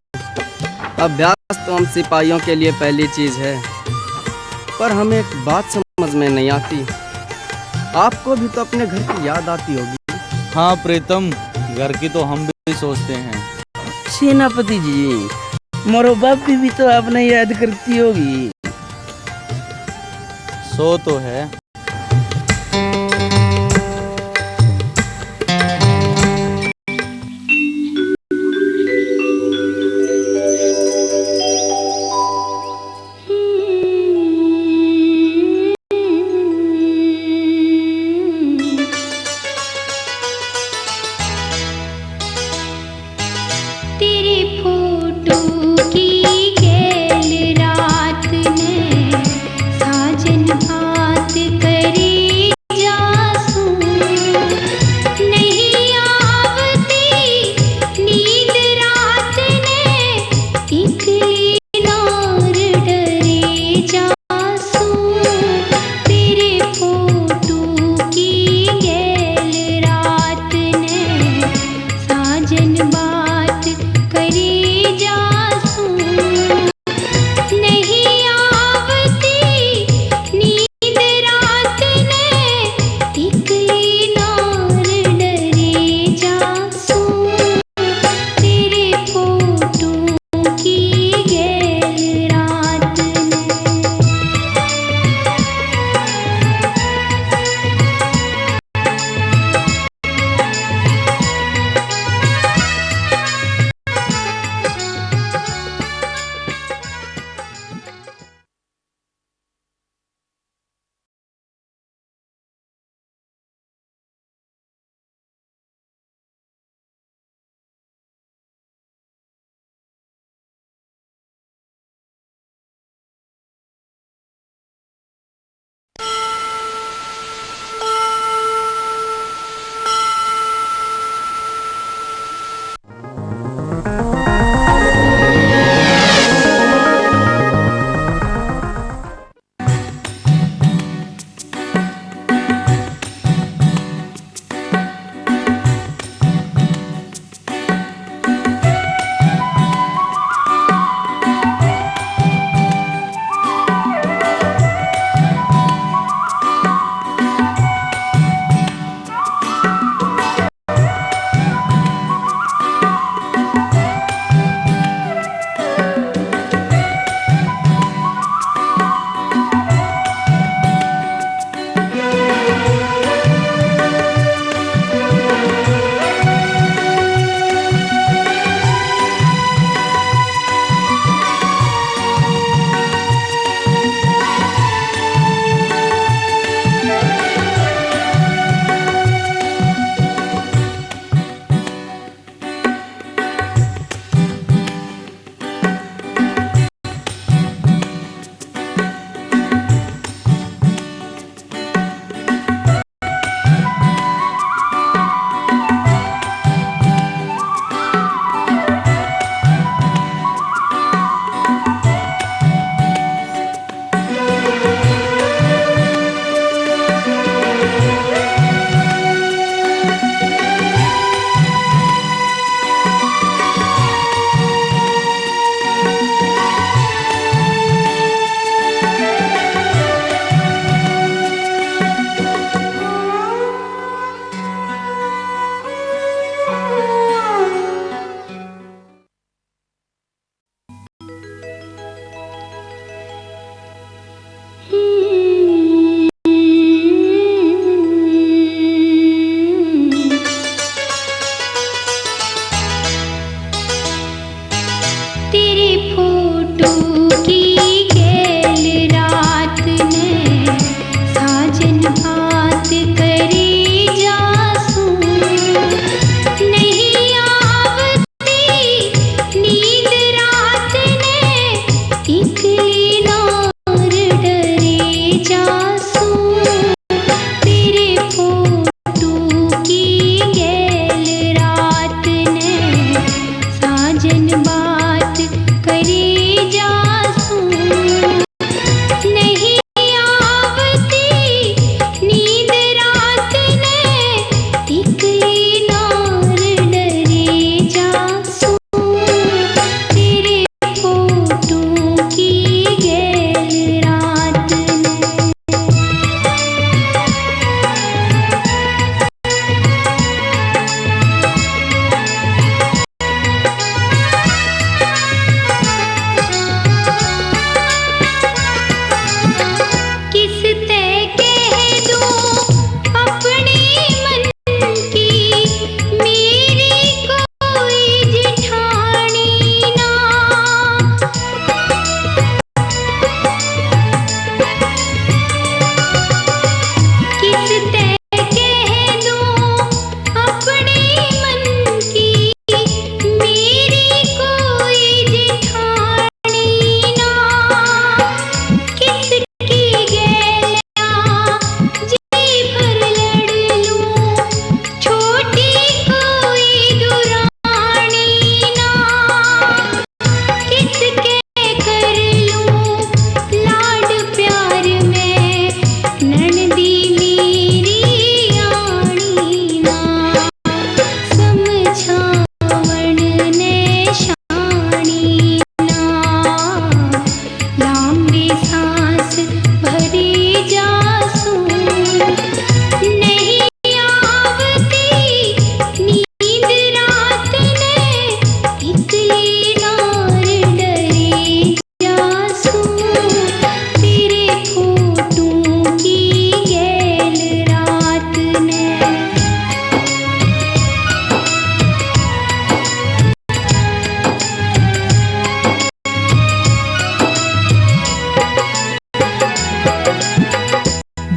अभ्यास तो हम सिपाहियों के लिए पहली चीज है, पर हमें एक बात समझ में नहीं आती। आपको भी तो अपने घर की याद आती होगी। हाँ प्रीतम, घर की तो हम भी सोचते हैं। सेनापति जी, मोरो बाप भी तो आपने याद करती होगी। सो तो है। तेरे फोटो की गैल रात में साजन बात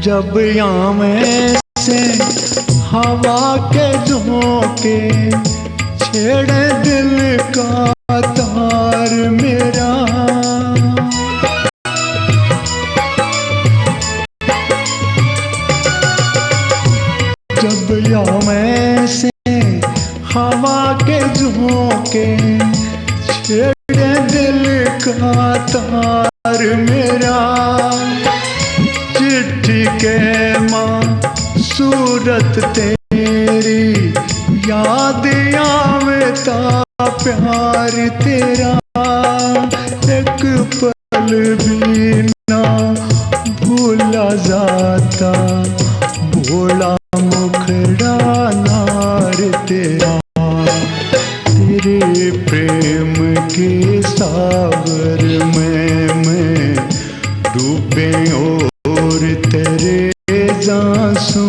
जब यहाँ से हवा के झोंके छेड़े दिल का तार मेरा, जब यहाँ से हवा के झोंके छेड़े दिल का तार मेरा, चिट्ठी के माँ सूरत तेरी याद आवेता प्यार तेरा, एक पल भी ना भूला जाता भोला मुखड़ा नार तेरा, तेरे प्रेम के सागर में मैं डूबे और तेरे जांसू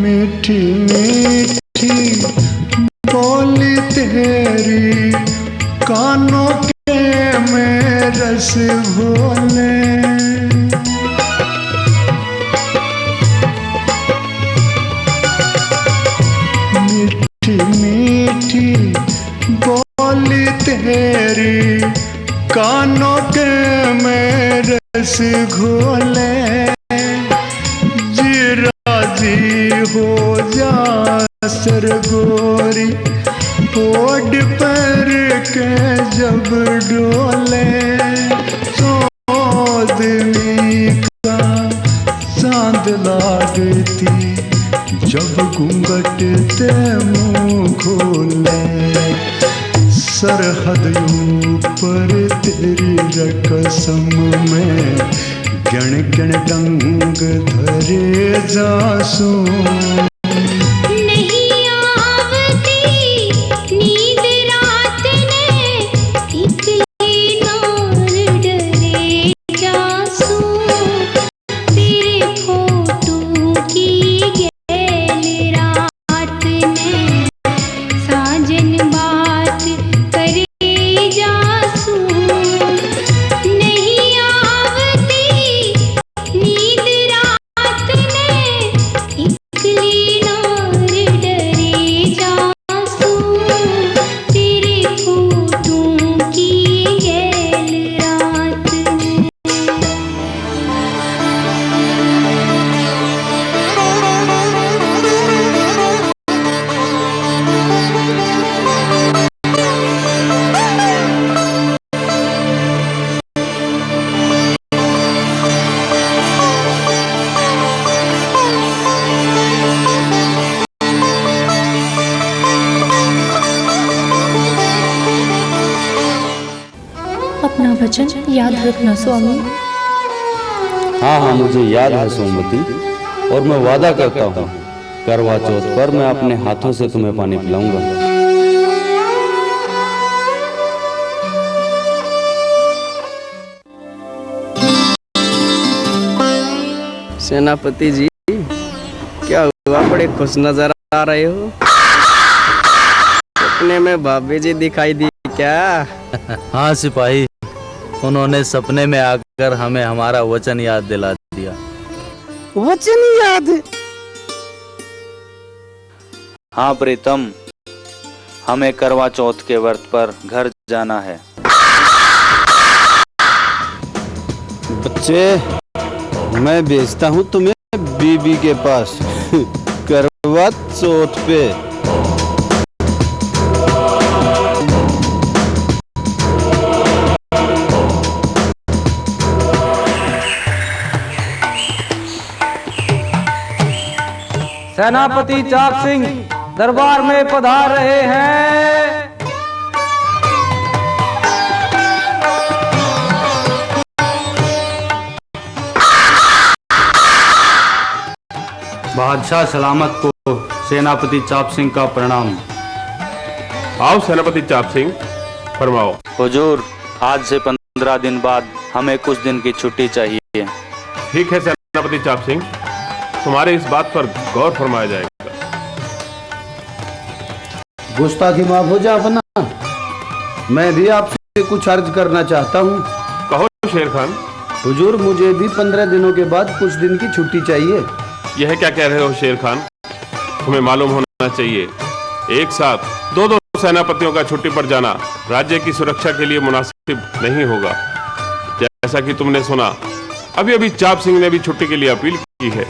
मीठी मीठी बोली तेरी कानों के में रस घोले, मीठी मीठी बोली तेरी कानों के में रस घोले, हो जा सरगोरी ओड पर के जब डोले, चौदनी का चांद लागती जब घूंघट ते मुँह खोले, सरहद ऊपर तेरी रकसम में गण गण डंग धरे जासू, नहीं आवती नींद रात में इकली नौर डरे जासू, तेरे फोटो की गैल रात में साजन बात करे जासू, नहीं आवती नींद रात में इकली वचन याद रखना स्वामी। हाँ हाँ, मुझे याद है सोमवती, और मैं वादा करता हूँ करवा चौथ पर मैं अपने हाथों से तुम्हें पानी पिलाऊंगा। सेनापति जी, क्या हुआ, बड़े खुश नजर आ रहे हो? सपने में भाभी जी दिखाई दी क्या? हाँ सिपाही, उन्होंने सपने में आकर हमें हमारा वचन याद दिला दिया। वचन याद? हाँ प्रीतम, हमें करवा चौथ के व्रत पर घर जाना है। बच्चे, मैं भेजता हूँ तुम्हें बीबी के पास करवा चौथ पे। सेनापति चाक सिंह दरबार में पधार रहे हैं। बादशाह सलामत को सेनापति चाप सिंह का प्रणाम। आओ सेनापति चाप सिंह, फरमाओ। हुजूर, आज से 15 दिन बाद हमें कुछ दिन की छुट्टी चाहिए। ठीक है सेनापति चाप सिंह, तुम्हारे इस बात पर गौर फरमाया जाएगा। गुस्ताखी माफ हो जा अपना। मैं भी आपसे कुछ अर्ज करना चाहता हूँ। कहो शेर खान। हुजूर, मुझे भी 15 दिनों के बाद कुछ दिन की छुट्टी चाहिए। यह क्या कह रहे हो शेर खान? तुम्हें मालूम होना चाहिए, एक साथ दो सेनापतियों का छुट्टी पर जाना राज्य की सुरक्षा के लिए मुनासिब नहीं होगा। जैसा कि तुमने सुना, अभी चाप सिंह ने भी छुट्टी के लिए अपील की है।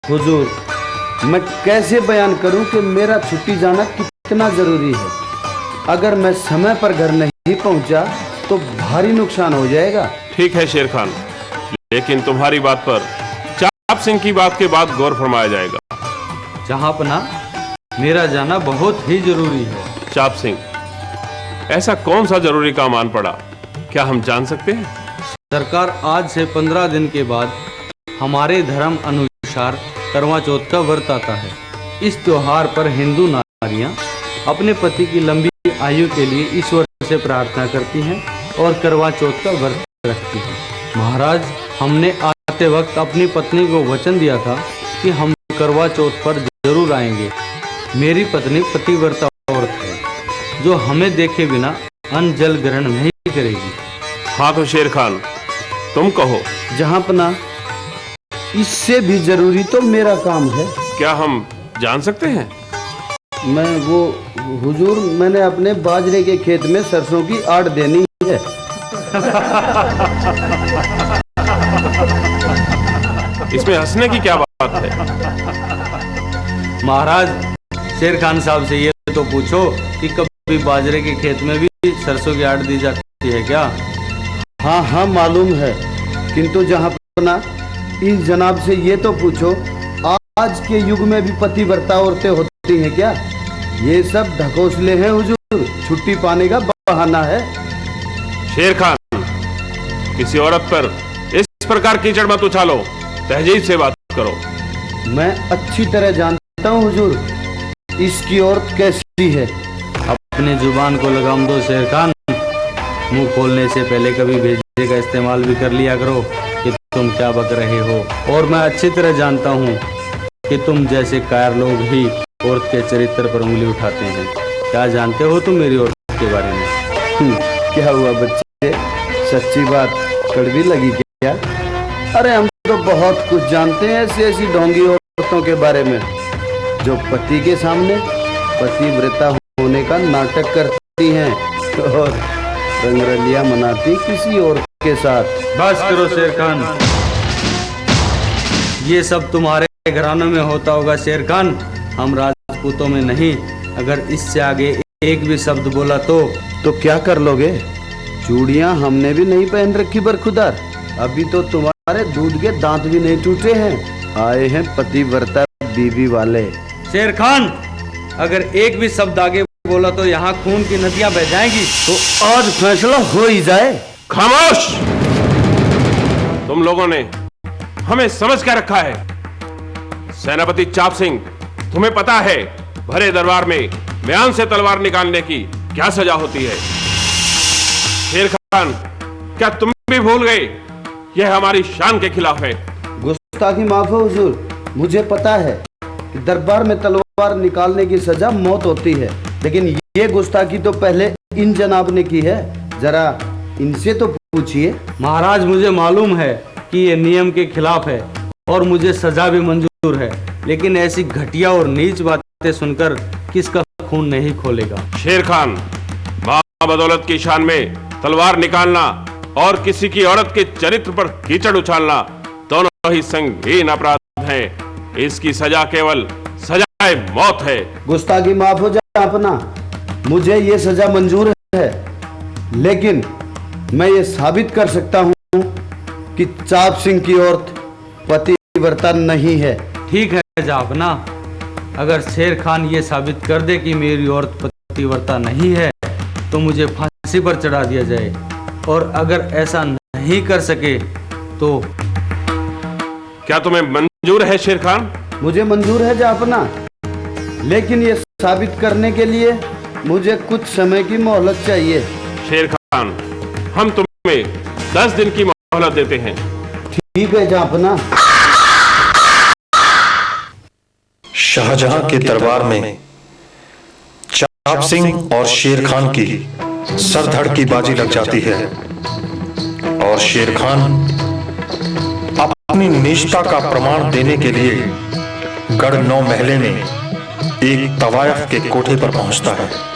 हुजूर, मैं कैसे बयान करूं कि मेरा छुट्टी जाना कितना जरूरी है। अगर मैं समय पर घर नहीं पहुंचा तो भारी नुकसान हो जाएगा। ठीक है शेर खान, लेकिन तुम्हारी बात पर चाप सिंह की बात के बाद गौर फरमाया जाएगा। जहांपना, मेरा जाना बहुत ही जरूरी है। चाप सिंह, ऐसा कौन सा जरूरी काम आन पड़ा, क्या हम जान सकते हैं? सरकार, आज से 15 दिन के बाद हमारे धर्म अनुसार करवा चौथ का व्रत आता है। इस त्योहार पर हिंदू नारियां अपने पति की लंबी आयु के लिए ईश्वर से प्रार्थना करती हैं और करवा चौथ का व्रत रखती हैं। महाराज, हमने आते वक्त अपनी पत्नी को वचन दिया था कि हम करवा चौथ पर जरूर आएंगे। मेरी पत्नी पतिव्रता औरत है जो हमें देखे बिना अन्न जल ग्रहण नहीं करेगी। हाँ तो शेर खान, तुम कहो। जहांपना, इससे भी जरूरी तो मेरा काम है। क्या हम जान सकते हैं? हुजूर, मैंने अपने बाजरे के खेत में सरसों की आड़ देनी है। इसमें हंसने की क्या बात है? महाराज, शेर खान साहब से ये तो पूछो कि कभी बाजरे के खेत में भी सरसों की आड़ दी जाती है क्या? हाँ मालूम है, किंतु जहांपना, इस जनाब से ये तो पूछो, आज के युग में भी पतिव्रता औरतें होती हैं क्या? ये सब ढकोसले हैं हुजूर, छुट्टी पाने का बहाना है। शेर खान, किसी औरत पर इस प्रकार कीचड़ मत उछालो, तहजीब से बात करो। मैं अच्छी तरह जानता हूँ हुजूर, इसकी औरत कैसी है। अपने जुबान को लगाम दो शेर खान। मुंह खोलने से पहले कभी भेजे का इस्तेमाल भी कर लिया करो कि तुम क्या बक रहे हो। और मैं अच्छी तरह जानता हूँ कि तुम जैसे कायर लोग ही औरत के चरित्र पर उंगली उठाते हैं। क्या जानते हो तुम मेरी औरत के बारे में? क्या हुआ बच्चे, सच्ची बात कड़वी लगी क्या? अरे हम तो बहुत कुछ जानते हैं ऐसी ढोंगी औरतों के बारे में जो पति के सामने पतिव्रता होने का नाटक करती हैं और रंगरलियां मनाती किसी और के साथ। बस करो शेर खान, ये सब तुम्हारे घरानों में होता होगा शेर खान, हम राजपूतों में नहीं। अगर इससे आगे एक भी शब्द बोला तो क्या कर लोगे? चूड़ियां हमने भी नहीं पहन रखी बरखुदार, अभी तो तुम्हारे दूध के दांत भी नहीं टूटे हैं। आए हैं पतिव्रता बीबी वाले। शेर खान, अगर एक भी शब्द आगे बोला तो यहाँ खून की नदियां बह जाएंगी। तो आज फैसला हो ही जाए। खामोश! तुम लोगों ने हमें समझ क्या रखा है? सेनापति चाप सिंह, तुम्हें पता है भरे दरबार में म्यान से तलवार निकालने की क्या सजा होती है? शेर खान, क्या तुम भी भूल गए? यह हमारी शान के खिलाफ है। गुस्ताखी माफ हो हुजूर, मुझे पता है कि दरबार में तलवार निकालने की सजा मौत होती है, लेकिन ये गुस्ताखी तो पहले इन जनाब ने की है, जरा इनसे तो पूछिए। महाराज, मुझे मालूम है कि ये नियम के खिलाफ है और मुझे सजा भी मंजूर है, लेकिन ऐसी घटिया और नीच बातें सुनकर किसका खून नहीं खोलेगा। शेर खान, बदौलत की शान में तलवार निकालना और किसी की औरत के चरित्र पर कीचड़ उछालना दोनों ही संगीन अपराध हैं। इसकी सजा केवल सजाए मौत है। गुस्ताखी माफ हो जाए अपना, मुझे ये सजा मंजूर है, लेकिन मैं ये साबित कर सकता हूँ कि चाप सिंह की औरत पतिव्रता नहीं है। ठीक है जापना, अगर शेर खान ये साबित कर दे कि मेरी औरत पतिव्रता नहीं है तो मुझे फांसी पर चढ़ा दिया जाए, और अगर ऐसा नहीं कर सके तो। क्या तुम्हें मंजूर है शेर खान? मुझे मंजूर है जापना, लेकिन ये साबित करने के लिए मुझे कुछ समय की मोहलत चाहिए। शेर खान, हम तुम्हें 10 दिन की मोहलत देते हैं। ठीक है जापना। शाहजहां के दरबार में चाप सिंह और शेर खान की सर धड़ की बाजी लग जाती है, और शेर खान अपनी निष्ठा का प्रमाण देने के लिए गढ़ 9 महले में एक तवायफ के कोठे पर पहुंचता है।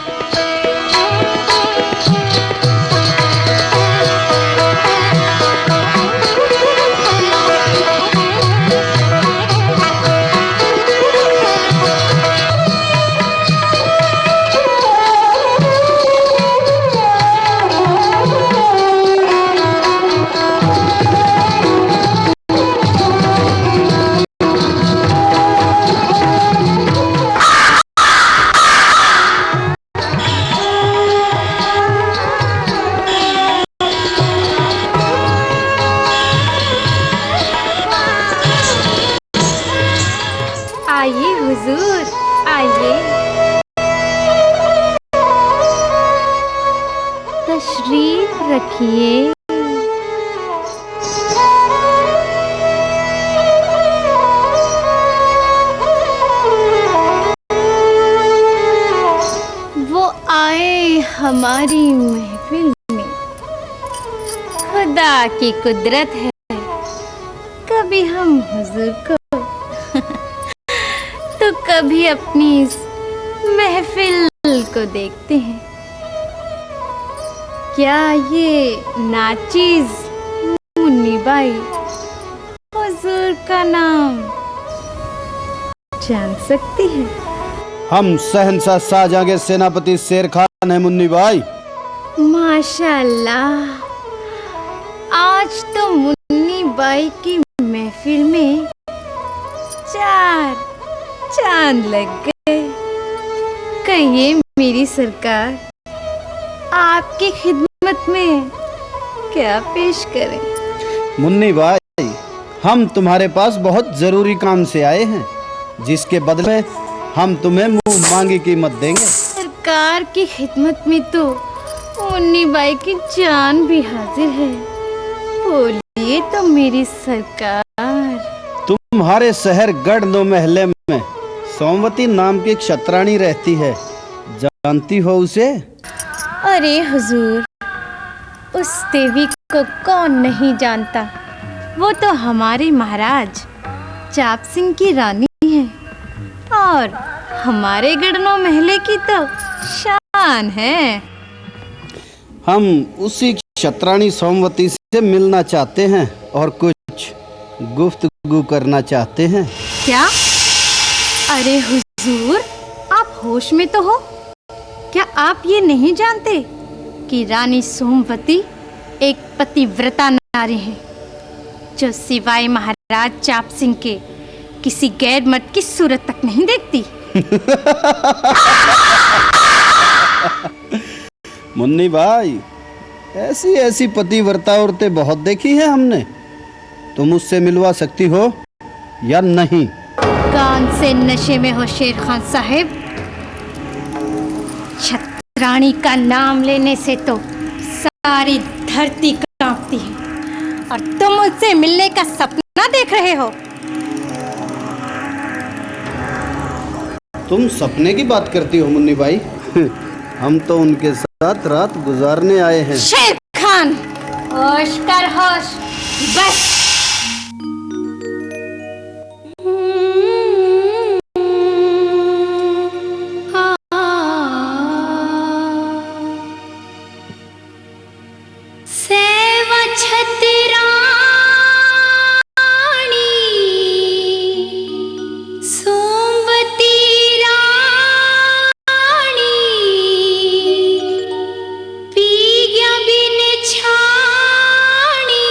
आइए हुजूर, आइए। तशरीफ रखिए। वो आए हमारी महफिल में, खुदा की कुदरत है, कभी हम हुजूर को तो कभी अपनी इस महफिल को देखते हैं। क्या ये नाचीज मुन्नी बाई हुजूर का नाम जान सकती है? हम शहंशाह शाहजहां के सेनापति शेर खान है मुन्नी बाई। माशाल्लाह, आज तो मुन्नी बाई की महफिल में 4 चांद लग गए। कहिए मेरी सरकार, आपकी खिदमत में क्या पेश करें? मुन्नी बाई, हम तुम्हारे पास बहुत जरूरी काम से आए हैं, जिसके बदले में हम तुम्हें मुंह मांगी कीमत देंगे। सरकार की खिदमत में तो मुन्नी बाई की जान भी हाजिर है। बोलिए तो मेरी सरकार। तुम्हारे शहर गढ़ 9 महले में सोमवती नाम की क्षत्राणी रहती है, जानती हो उसे? अरे हुजूर, उस देवी को कौन नहीं जानता। वो तो हमारे महाराज चाप सिंह की रानी है, और हमारे गढ़ 9 महले की तो शान है। हम उसी क्षत्राणी सोमवती से मिलना चाहते हैं और कुछ गुफ्तगू करना चाहते हैं। क्या? अरे हुजूर, आप होश में तो हो? क्या आप ये नहीं जानते कि रानी सोमवती एक पतिव्रता नारी है, जो सिवाय महाराज चाप सिंह के किसी गैर मर्द की सूरत तक नहीं देखती? मुन्नी भाई, ऐसी ऐसी पतिव्रता औरतें बहुत देखी हैं हमने। तुम उससे मिलवा सकती हो या नहीं? कान से नशे में हो शेर खान साहब। छत्राणी का नाम लेने से तो सारी धरती कांपती है और तुम उससे मिलने का सपना देख रहे हो। तुम सपने की बात करती हो मुन्नी भाई? हम तो उनके साथ रात गुजारने आए हैं। शेर खान, होश कर होश, बस। सेवा छतरानी सोमवती रानी पी गया बिन छानी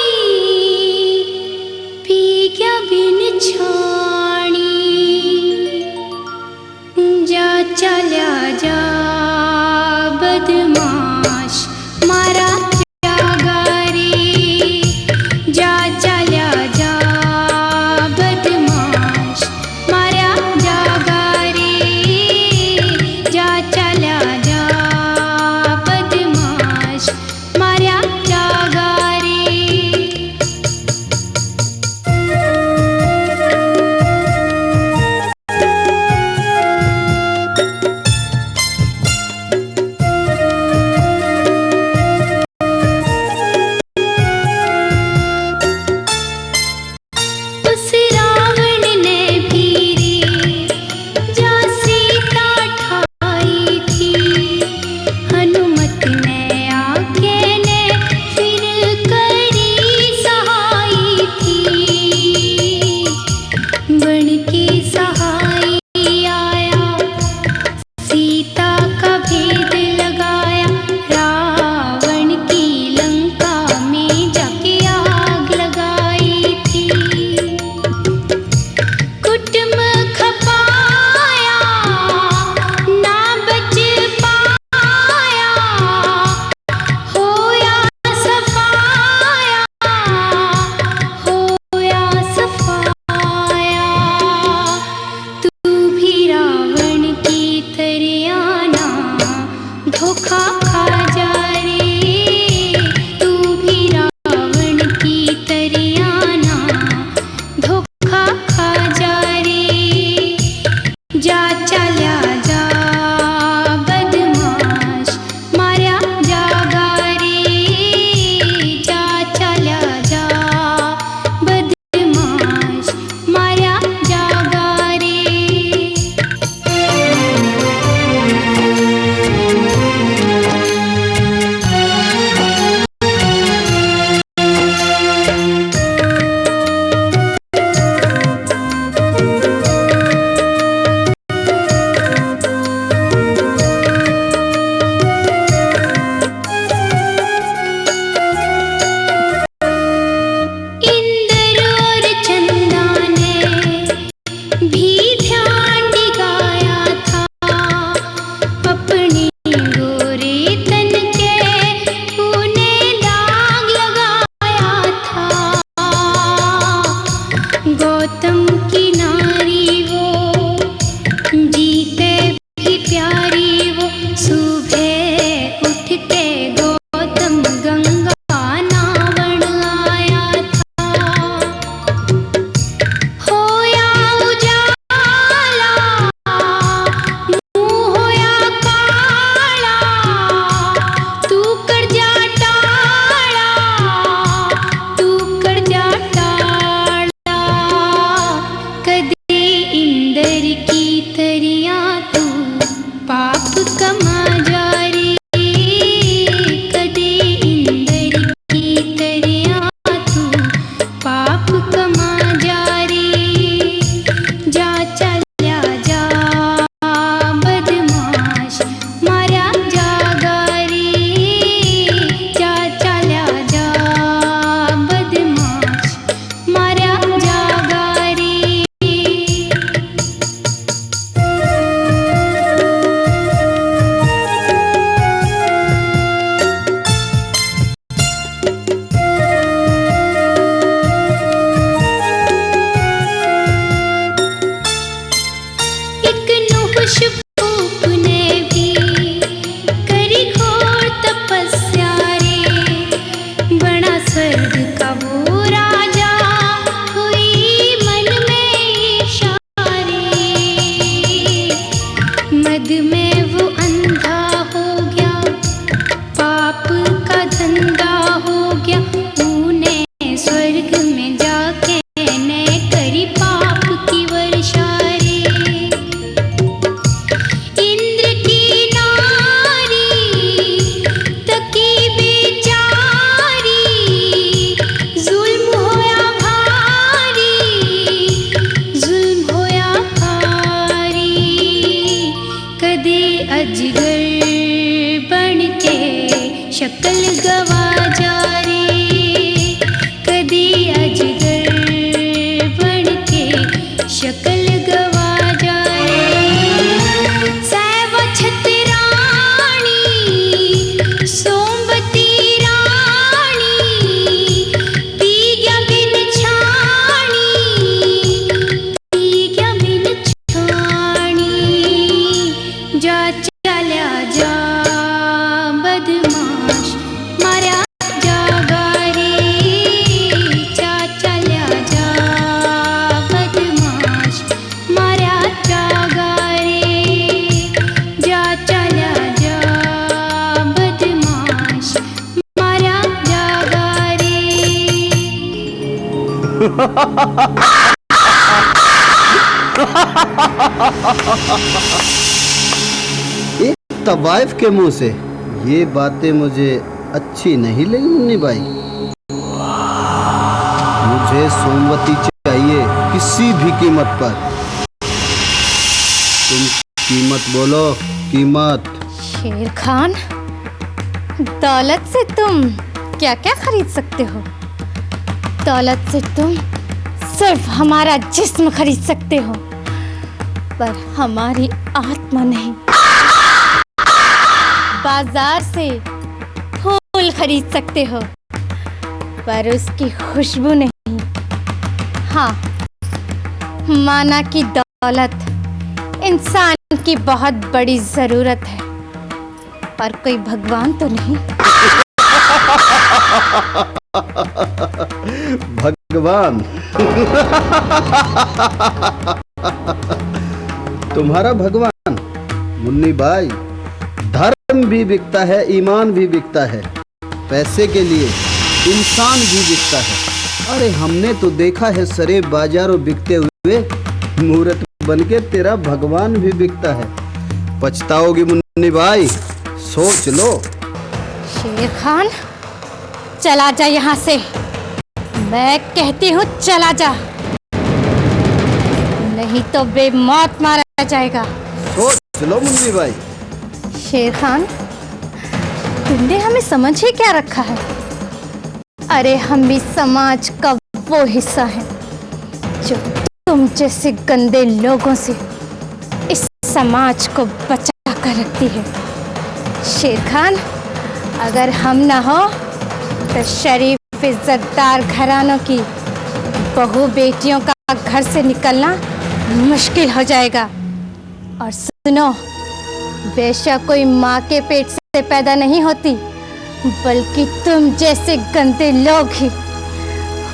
एक तवाइफ के मुंह से ये बातें मुझे अच्छी नहीं लगी मुन्नी भाई। मुझे सोमवती चाहिए किसी भी कीमत पर। तुम कीमत बोलो, कीमत। शेर खान, दौलत से तुम क्या क्या खरीद सकते हो? दौलत से तुम सिर्फ हमारा जिस्म खरीद सकते हो, पर हमारी आत्मा नहीं। बाजार से फूल खरीद सकते हो, पर उसकी खुशबू नहीं। हाँ, माना कि दौलत इंसान की बहुत बड़ी जरूरत है, पर कोई भगवान तो नहीं। भगवान? तुम्हारा भगवान? मुन्नी भाई, धर्म भी बिकता है, ईमान भी बिकता है, पैसे के लिए इंसान भी बिकता है। अरे हमने तो देखा है सरे बाजारों बिकते हुए, मूर्त बनके तेरा भगवान भी बिकता है। पछताओगी मुन्नी भाई, सोच लो। शेर खान, चला जा यहाँ से। मैं कहती हूँ चला जा, नहीं तो बेमौत मारा जाएगा। सोच लो मुन्नी भाई। शेर खान, तुमने हमें समझ ही क्या रखा है? अरे हम भी समाज का वो हिस्सा है जो तुम जैसे गंदे लोगों से इस समाज को बचा कर रखती है। शेर खान, अगर हम ना हो तो शरीफ इज्जतदार घरानों की बहू बेटियों का घर से निकलना मुश्किल हो जाएगा। और सुनो, बेशक कोई माँ के पेट से पैदा नहीं होती, बल्कि तुम जैसे गंदे लोग ही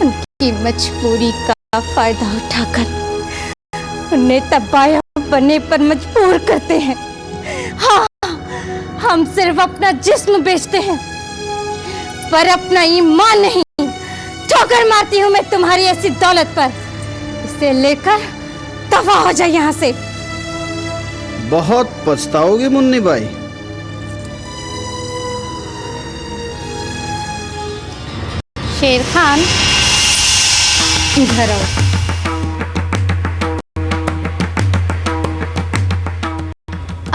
उनकी मजबूरी का फायदा उठाकर उन्हें तबाह बनने पर मजबूर करते हैं। हाँ, हम सिर्फ अपना जिस्म बेचते हैं, पर अपना ईमान नहीं। ठोकर मारती हूँ मैं तुम्हारी ऐसी दौलत पर। इसे लेकर दफा हो जाए यहाँ से। बहुत पछताओगी मुन्नी भाई। शेर खान, इधर आओ।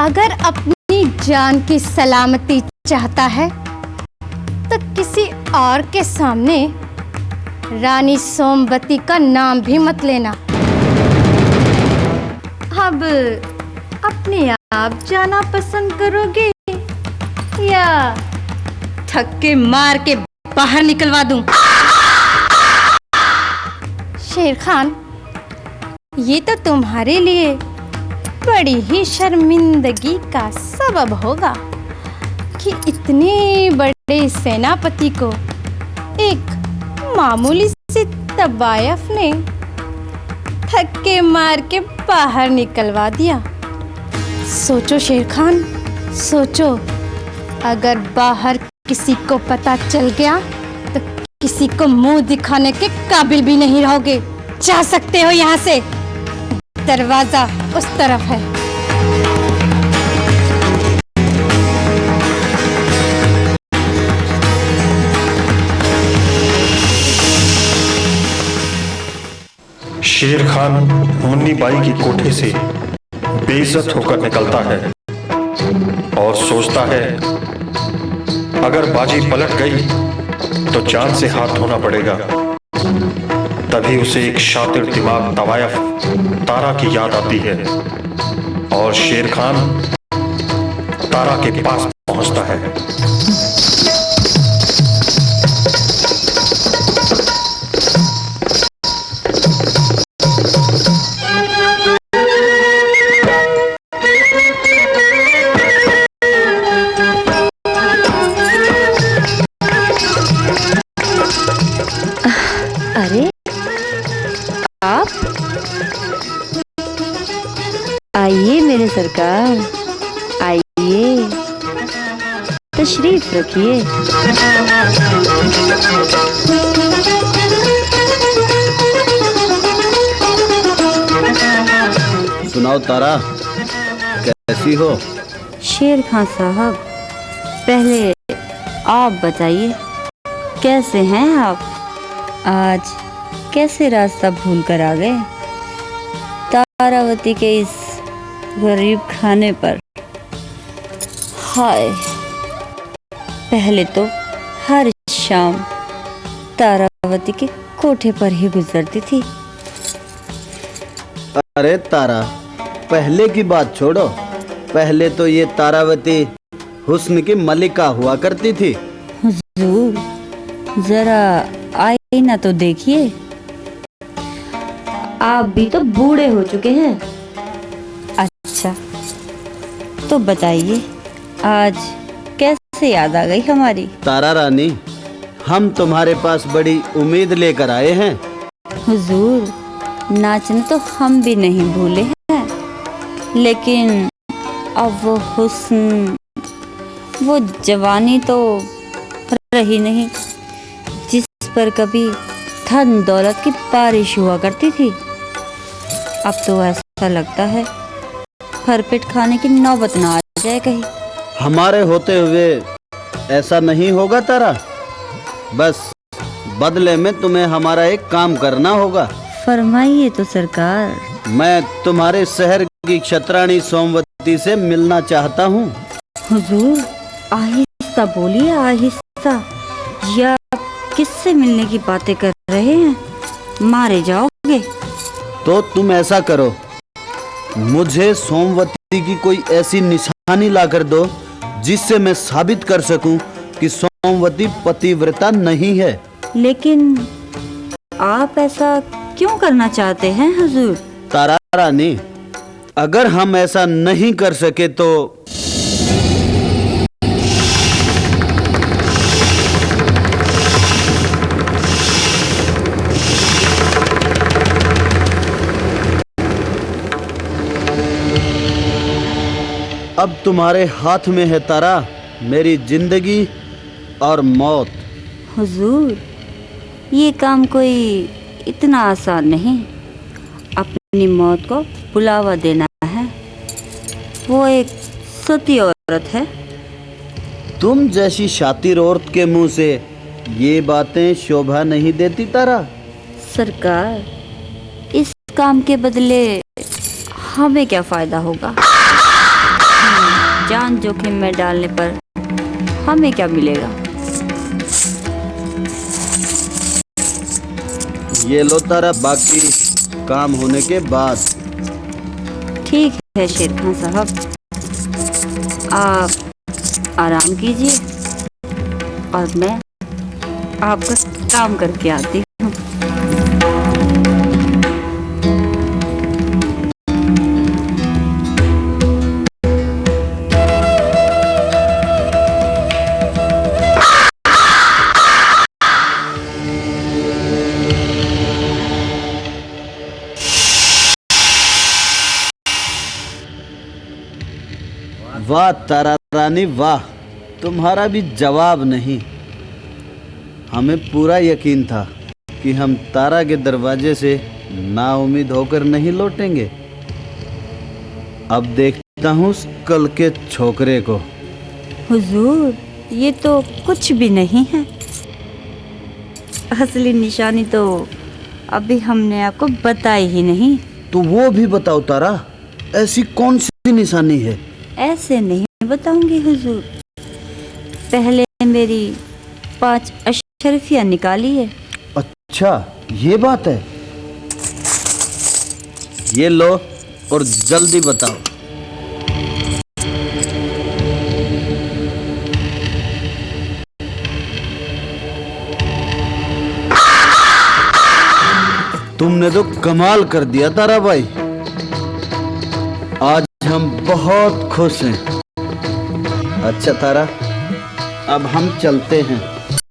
अगर अपनी जान की सलामती चाहता है तो किसी और के सामने रानी सोमवती का नाम भी मत लेना। अब अपने आप जाना पसंद करोगे या थक्के मार के बाहर निकलवा दूं? शेर खान, ये तो तुम्हारे लिए बड़ी ही शर्मिंदगी का सबब होगा कि इतने बड़े सेनापति को एक मामूली सी तवायफ ने थक्के मार के बाहर निकलवा दिया। सोचो शेर खान, सोचो, अगर बाहर किसी को पता चल गया तो किसी को मुंह दिखाने के काबिल भी नहीं रहोगे। जा सकते हो यहाँ से, दरवाजा उस तरफ है। शेर खान मुन्नी बाई की कोठे से बेइज्जत होकर निकलता है और सोचता है अगर बाजी पलट गई तो जान से हाथ धोना पड़ेगा। तभी उसे एक शातिर दिमाग तवायफ तारा की याद आती है और शेर खान तारा के पास पहुंचता है। अरे आप आइए मेरे सरकार, आइए, तशरीफ रखिए। बताओ तारा, कैसी हो? शेर खान साहब, पहले आप बताइए कैसे हैं आप? आज कैसे रास्ता भूल कर आ गए तारावती के इस गरीब खाने पर? हाय, पहले तो हर शाम तारावती के कोठे पर ही गुजरती थी। अरे तारा, पहले की बात छोड़ो। पहले तो ये तारावती हुस्न की मलिका हुआ करती थी। हुजूर, जरा आईना तो देखिए, आप भी तो बूढ़े हो चुके हैं। अच्छा, तो बताइए आज कैसे याद आ गई हमारी? तारा रानी, हम तुम्हारे पास बड़ी उम्मीद लेकर आए हैं। हुजूर, नाचना तो हम भी नहीं भूले हैं, लेकिन अब वो हुस्न, वो जवानी तो रही नहीं जिस पर कभी धन दौलत की बारिश हुआ करती थी। अब तो ऐसा लगता है भरपेट खाने की नौबत ना आ जाए कहीं। हमारे होते हुए ऐसा नहीं होगा तारा। बस बदले में तुम्हें हमारा एक काम करना होगा। फरमाइए तो सरकार। मैं तुम्हारे शहर की क्षत्राणी सोमवती से मिलना चाहता हूँ। हुजूर, आहिस्ता बोलिए, आहिस्ता। या किससे मिलने की बातें कर रहे हैं? मारे जाओगे। तो तुम ऐसा करो, मुझे सोमवती की कोई ऐसी निशानी लाकर दो जिससे मैं साबित कर सकूं कि सोमवती पतिव्रता नहीं है। लेकिन आप ऐसा क्यों करना चाहते हैं हुजूर? तारा रानी, अगर हम ऐसा नहीं कर सके तो अब तुम्हारे हाथ में है तारा, मेरी जिंदगी और मौत। हुजूर, ये काम कोई इतना आसान नहीं। अपनी मौत को बुलावा देना है। वो एक सती औरत है। तुम जैसी शातिर औरत के मुंह से ये बातें शोभा नहीं देती तारा। सरकार, इस काम के बदले हमें क्या फायदा होगा? जान जोखिम में डालने पर हमें क्या मिलेगा? ये लो तारा, बाकी काम होने के बाद। ठीक है शेर खान साहब, आप आराम कीजिए और मैं आपका काम करके आती हूँ। वाह तारा रानी वाह, तुम्हारा भी जवाब नहीं। हमें पूरा यकीन था कि हम तारा के दरवाजे से नाउम्मीद होकर नहीं लौटेंगे। अब देखता हूँ कल के छोकरे को। हुजूर, ये तो कुछ भी नहीं है। असली निशानी तो अभी हमने आपको बताई ही नहीं। तो वो भी बताओ तारा, ऐसी कौन सी निशानी है? ऐसे नहीं बताऊंगी हुजूर, पहले मेरी 5 अशरफियाँ निकालिए। अच्छा, ये बात है। ये लो और जल्दी बताओ। तुमने तो कमाल कर दिया तारा भाई। आज हम बहुत खुश हैं। अच्छा तारा, अब हम चलते हैं।